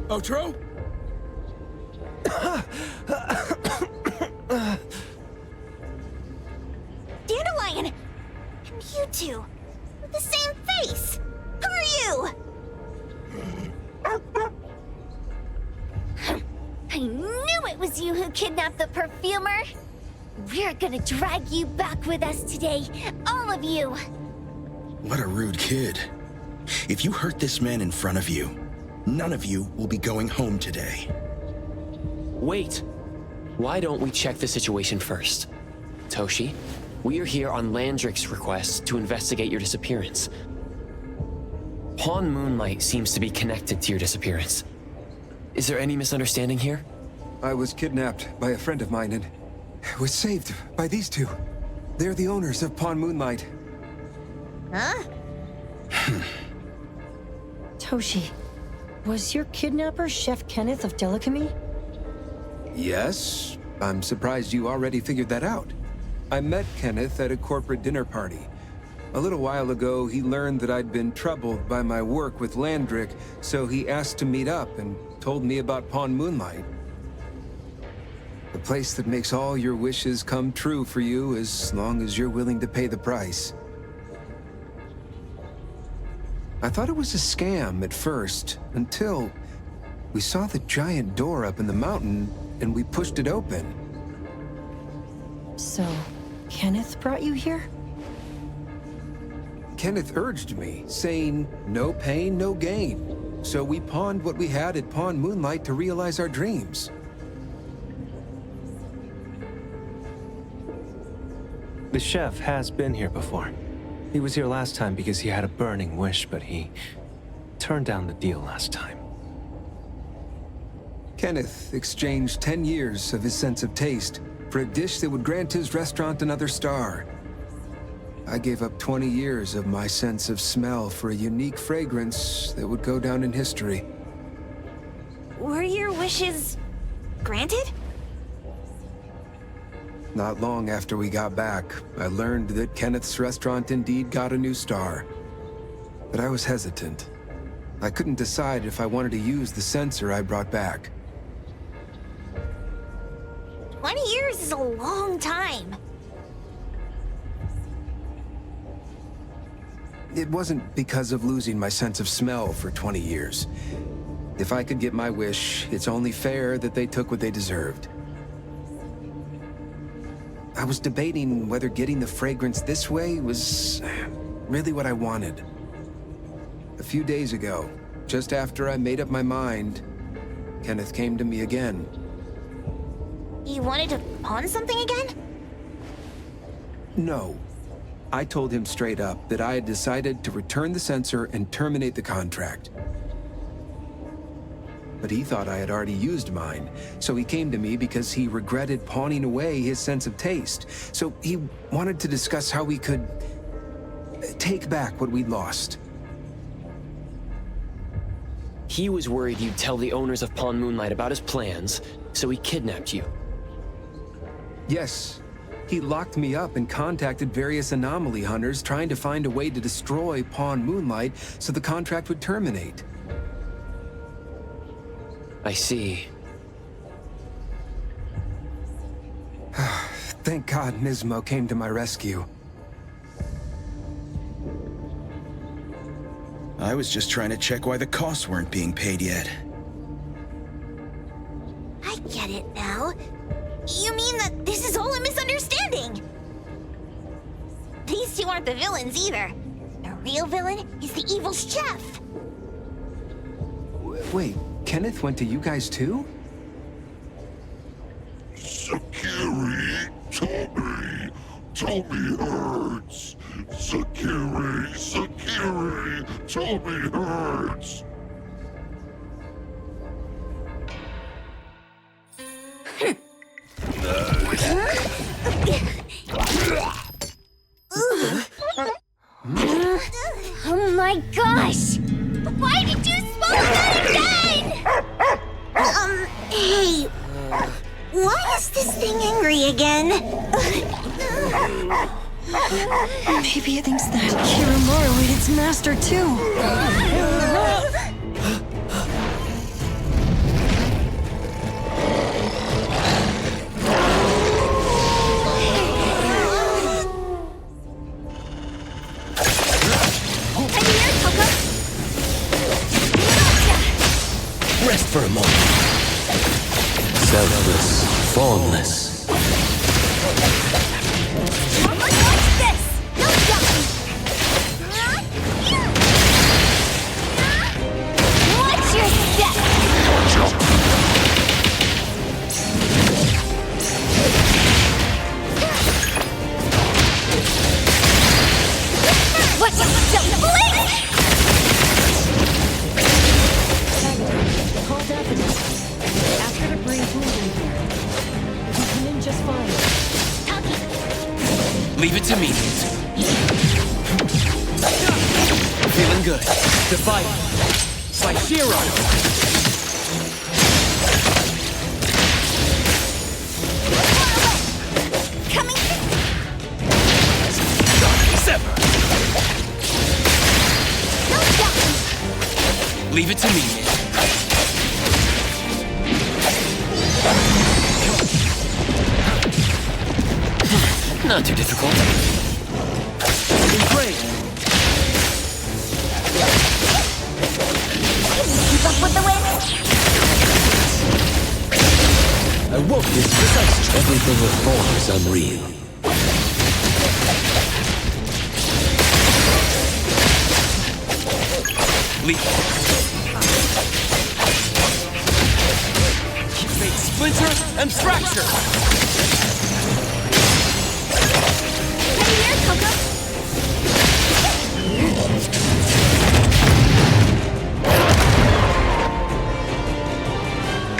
Otro? Dandelion! And you two, with the same face! Who are you? I knew it was you who kidnapped the perfumer! We're gonna drag you back with us today, all of you! What a rude kid. If you hurt this man in front of you, none of you will be going home today. Wait! Why don't we check the situation first? Toshi, we are here on Landrick's request to investigate your disappearance. Pawn Moonlight seems to be connected to your disappearance. Is there any misunderstanding here? I was kidnapped by a friend of mine and was saved by these two. They're the owners of Pawn Moonlight. Huh? Toshi, was your kidnapper Chef Kenneth of Delicamy? Yes, I'm surprised you already figured that out. I met Kenneth at a corporate dinner party. A little while ago, he learned that I'd been troubled by my work with Landrick, so he asked to meet up and told me about Pawn Moonlight. The place that makes all your wishes come true for you as long as you're willing to pay the price. I thought it was a scam at first, until we saw the giant door up in the mountain and we pushed it open. So, Kenneth brought you here? Kenneth urged me, saying, no pain, no gain. So we pawned what we had at Pawn Moonlight to realize our dreams. The chef has been here before. He was here last time because he had a burning wish, but he turned down the deal last time. Kenneth exchanged 10 years of his sense of taste for a dish that would grant his restaurant another star. I gave up 20 years of my sense of smell for a unique fragrance that would go down in history. Were your wishes granted? Not long after we got back, I learned that Kenneth's restaurant indeed got a new star. But I was hesitant. I couldn't decide if I wanted to use the sensor I brought back. 20 years is a long time. It wasn't because of losing my sense of smell for 20 years. If I could get my wish, it's only fair that they took what they deserved. I was debating whether getting the fragrance this way was really what I wanted. A few days ago, just after I made up my mind, Kenneth came to me again. You wanted to pawn something again? No. I told him straight up that I had decided to return the sensor and terminate the contract. But he thought I had already used mine, so he came to me because he regretted pawning away his sense of taste. So he wanted to discuss how we could take back what we'd lost. He was worried you'd tell the owners of Pawn Moonlight about his plans, so he kidnapped you. Yes. He locked me up and contacted various anomaly hunters trying to find a way to destroy Pawn Moonlight so the contract would terminate. I see. Thank God Nismo came to my rescue. I was just trying to check why the costs weren't being paid yet. I get it now. You mean that this is all a misunderstanding? These two aren't the villains either. The real villain is the evil chef. Wait, Kenneth went to you guys too? Sakiri, Tommy hurts. Sakiri, Tommy hurts. Oh my gosh! Why did you swallow that again? Hey, why is this thing angry again? Maybe it thinks that Kirumaru ate its master too. Rest for a moment. Selfless, formless. What's this? No jumping! Watch your step! Watch your step, please! Call deputy. Ask her to bring food in here. We'll come in just fine. Leave it to me. Feeling good. To fight. Saishiro! Coming! Sever! Leave it to me. Not too difficult. Great. Keep up with the wind. I won't this precise. Everything with form is unreal. Leap. Make splinter and fracture.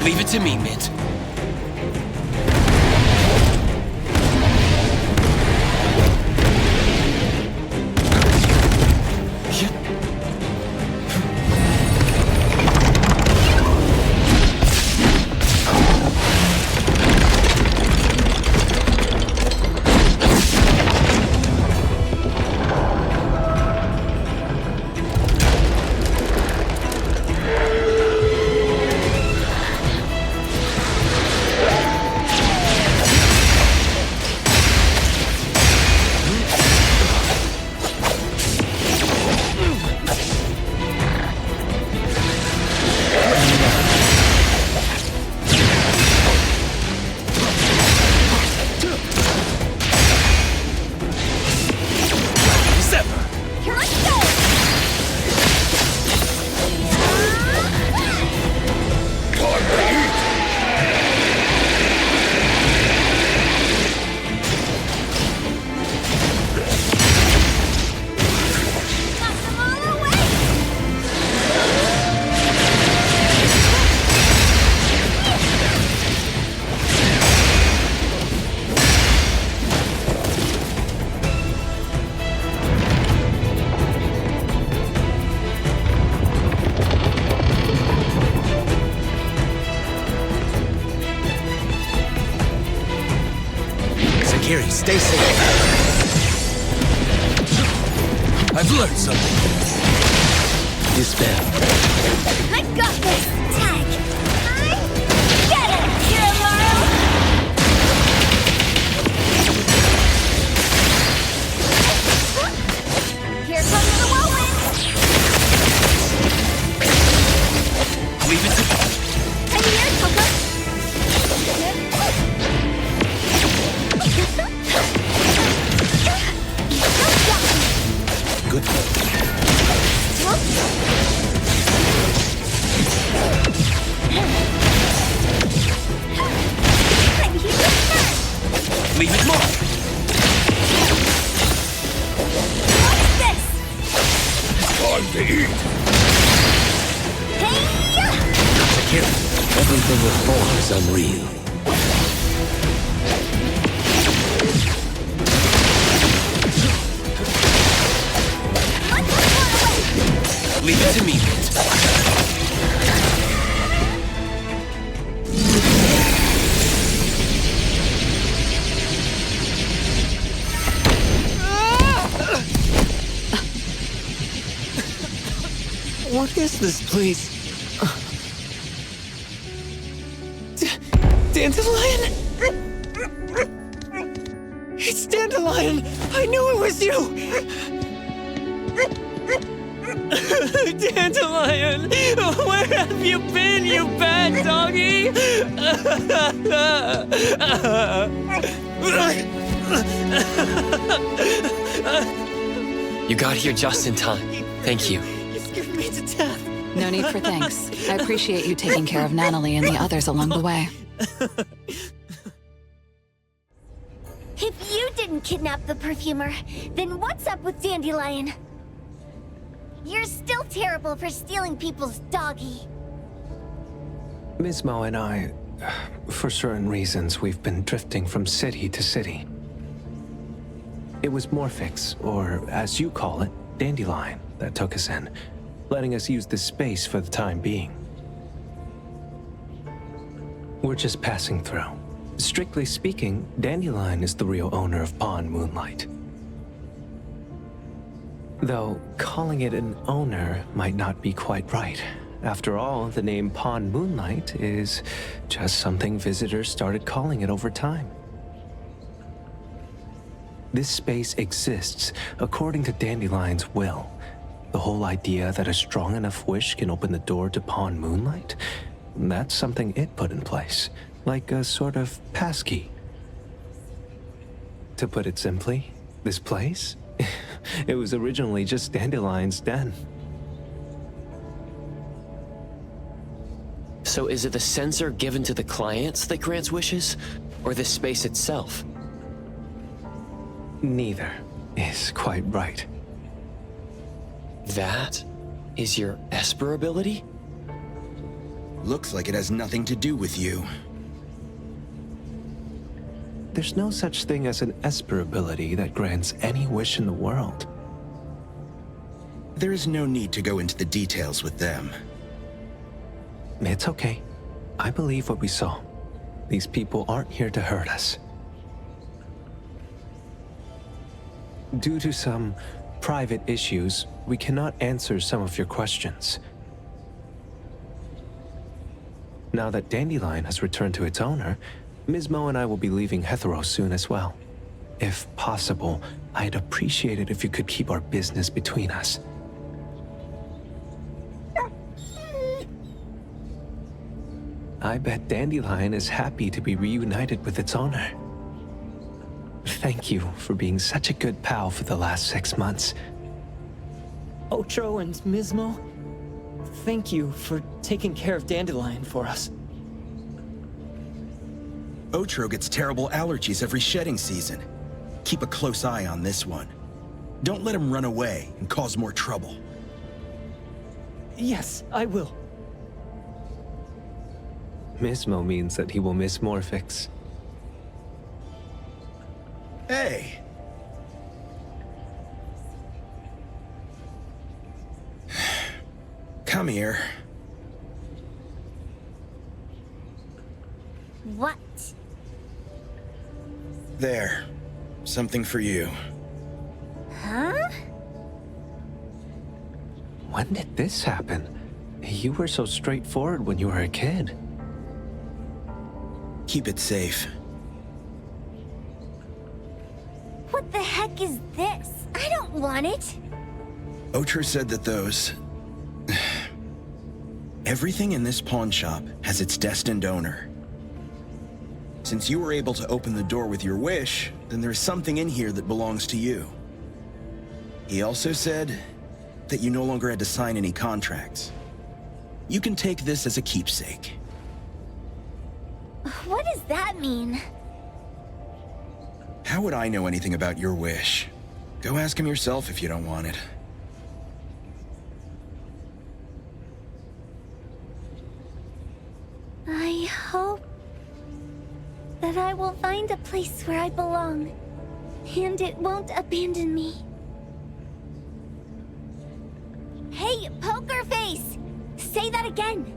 Leave it to me, Mint. Kiri, stay safe. I've learned something. Dispel. I got this! Tag! I get it! Kirimaru! Here comes the whirlwind! Leave it to me. I'm here, Coco! Good work. Leave it more. What's this? Time to eat. Kiri, everything with form is unreal. Leave it to me, Mint. What is this, please? Dandelion? It's Dandelion! I knew it was you! Dandelion! Where have you been, you bad doggy? You got here just in time. Thank you. You scared me to death. No need for thanks. I appreciate you taking care of Natalie and the others along the way. If you didn't kidnap the perfumer, then what's up with Dandelion? You're still terrible for stealing people's doggy. Ms. Mo and I, for certain reasons, we've been drifting from city to city. It was Morphix, or as you call it, Dandelion, that took us in, letting us use this space for the time being. We're just passing through. Strictly speaking, Dandelion is the real owner of Pawn Moonlight. Though, calling it an owner might not be quite right. After all, the name Pawn Moonlight is just something visitors started calling it over time. This space exists according to Dandelion's will. The whole idea that a strong enough wish can open the door to Pawn Moonlight, that's something it put in place, like a sort of passkey. To put it simply, this place, it was originally just Dandelion's den. So is it the sensor given to the clients that grants wishes, or the space itself? Neither is quite right. That is your Esper ability? Looks like it has nothing to do with you. There's no such thing as an Esper ability that grants any wish in the world. There is no need to go into the details with them. It's okay. I believe what we saw. These people aren't here to hurt us. Due to some private issues, we cannot answer some of your questions. Now that Dandelion has returned to its owner, Ms. Mo and I will be leaving Hetero soon as well. If possible, I'd appreciate it if you could keep our business between us. I bet Dandelion is happy to be reunited with its owner. Thank you for being such a good pal for the last 6 months. Otro and Mismo, thank you for taking care of Dandelion for us. Otro gets terrible allergies every shedding season. Keep a close eye on this one. Don't let him run away and cause more trouble. Yes, I will. Mismo means that he will miss Morphix. Hey! Come here. What? There. something for you. Huh? When did this happen? You were so straightforward when you were a kid. Keep it safe. What the heck is this? I don't want it. Otro said that those... Everything in this pawn shop has its destined owner. Since you were able to open the door with your wish, then there's something in here that belongs to you. He also said that you no longer had to sign any contracts. You can take this as a keepsake. What does that mean? How would I know anything about your wish? Go ask him yourself if you don't want it. I hope that I will find a place where I belong, and it won't abandon me. Hey, Poker Face! Say that again!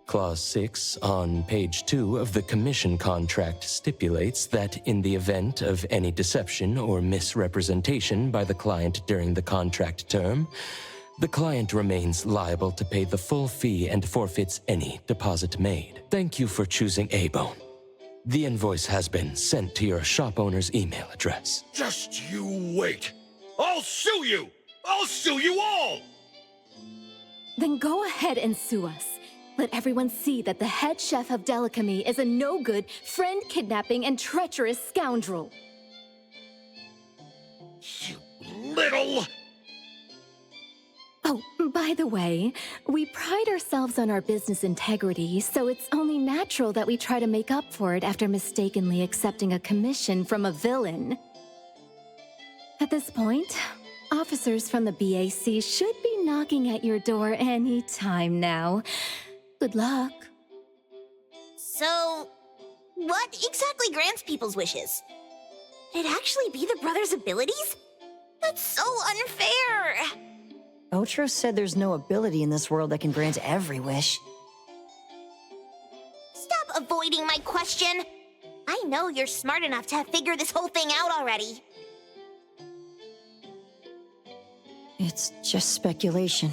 Clause 6 on page 2 of the commission contract stipulates that in the event of any deception or misrepresentation by the client during the contract term, the client remains liable to pay the full fee and forfeits any deposit made. Thank you for choosing A-Bone. The invoice has been sent to your shop owner's email address. Just you wait. I'll sue you! I'll sue you all! Then go ahead and sue us. Let everyone see that the head chef of Delicamy is a no-good, friend-kidnapping, and treacherous scoundrel. You little... Oh, by the way, we pride ourselves on our business integrity, so it's only natural that we try to make up for it after mistakenly accepting a commission from a villain. At this point, officers from the BAC should be knocking at your door any time now. Good luck. So, what exactly grants people's wishes? Could it actually be the brothers' abilities? That's so unfair! Otro said there's no ability in this world that can grant every wish. Stop avoiding my question! I know you're smart enough to have figured this whole thing out already. It's just speculation.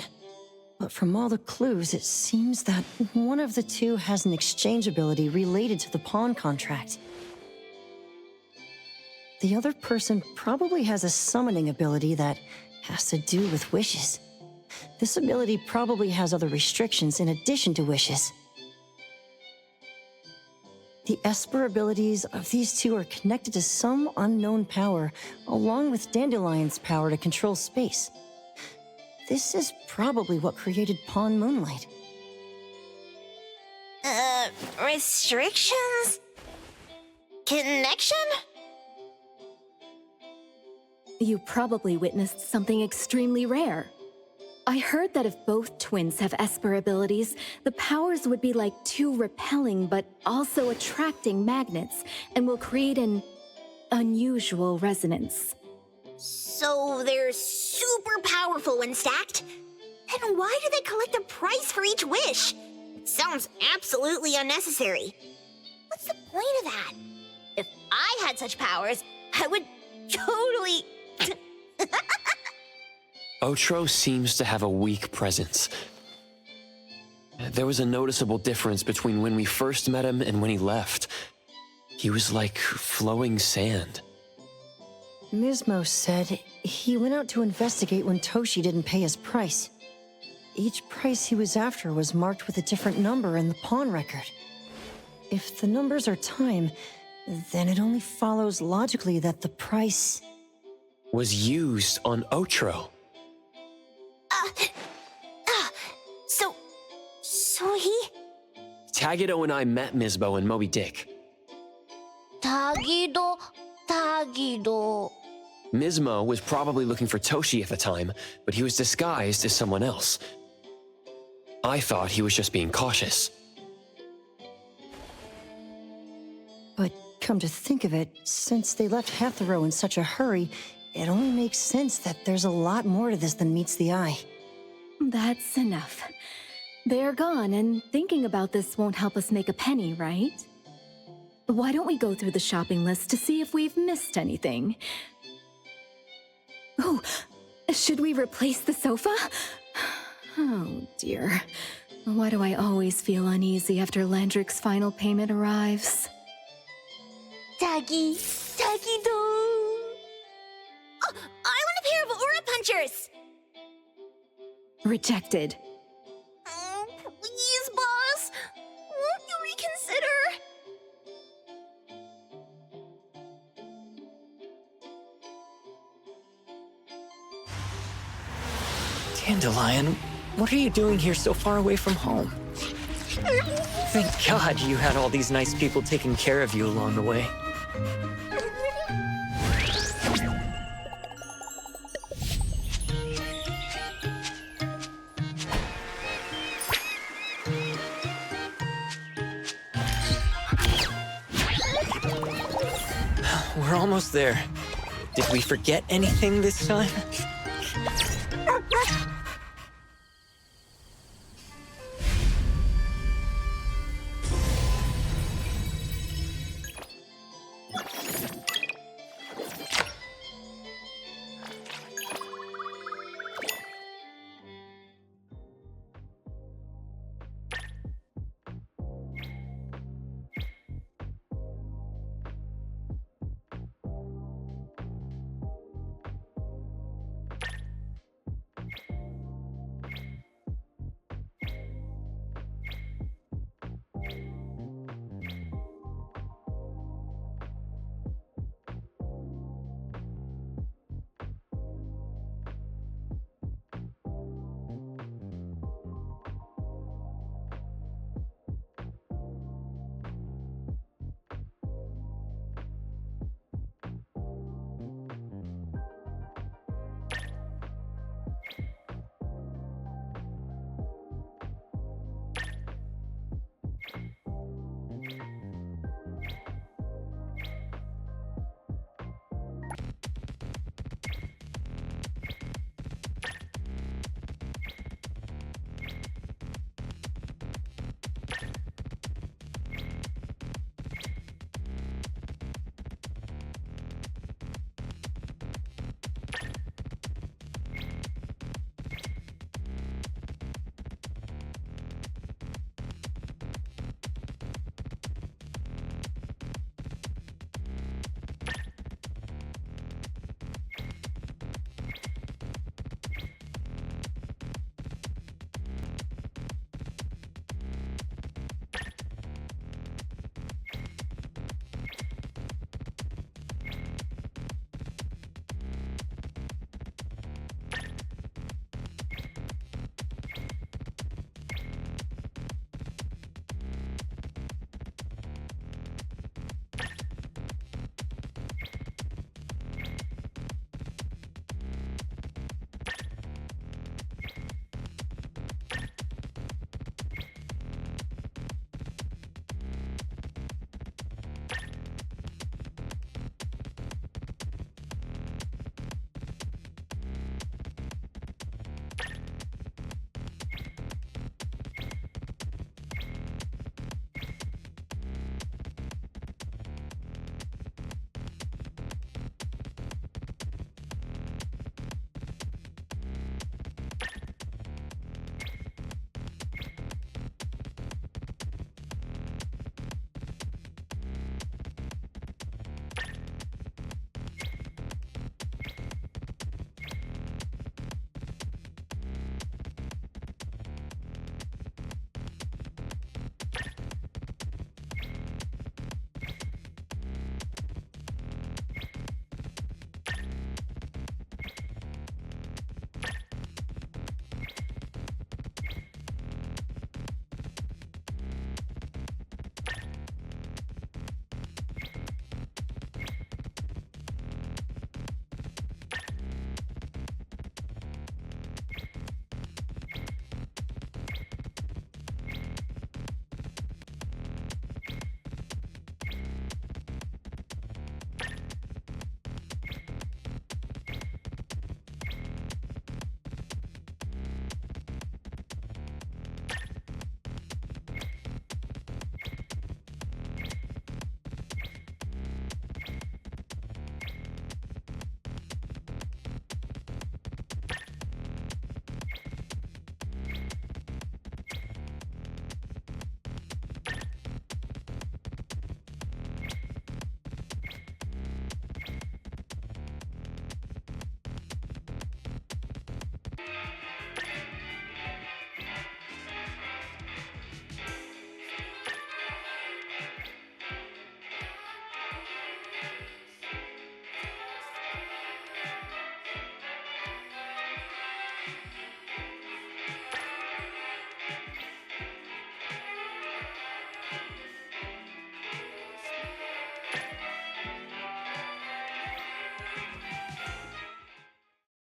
But from all the clues, it seems that one of the two has an exchange ability related to the pawn contract. The other person probably has a summoning ability that has to do with wishes. This ability probably has other restrictions in addition to wishes. The Esper abilities of these two are connected to some unknown power, along with Dandelion's power to control space. This is probably what created Pawn Moonlight. Restrictions? Connection? You probably witnessed something extremely rare. I heard that if both twins have Esper abilities, the powers would be like two repelling but also attracting magnets and will create an unusual resonance. So they're super powerful when stacked? Then why do they collect a price for each wish? It sounds absolutely unnecessary. What's the point of that? If I had such powers, I would totally... Otro seems to have a weak presence. There was a noticeable difference between when we first met him and when he left. He was like flowing sand. Mismo said he went out to investigate when Toshi didn't pay his price. Each price he was after was marked with a different number in the pawn record. If the numbers are time, then it only follows logically that the price... was used on Otro. So he... Tagido and I met Misbo and Moby Dick. Tagido. Mismo was probably looking for Toshi at the time, but he was disguised as someone else. I thought he was just being cautious. But come to think of it, since they left Hatharo in such a hurry, it only makes sense that there's a lot more to this than meets the eye. That's enough. They're gone, and thinking about this won't help us make a penny, right? Why don't we go through the shopping list to see if we've missed anything? Oh, should we replace the sofa? Oh, dear. Why do I always feel uneasy after Landrick's final payment arrives? Taggy, Taggy-do! Oh, I want a pair of Aura Punchers! Rejected. Oh, please, boss! Won't you reconsider? Dandelion, what are you doing here so far away from home? Thank God you had all these nice people taking care of you along the way. We're almost there. Did we forget anything this time?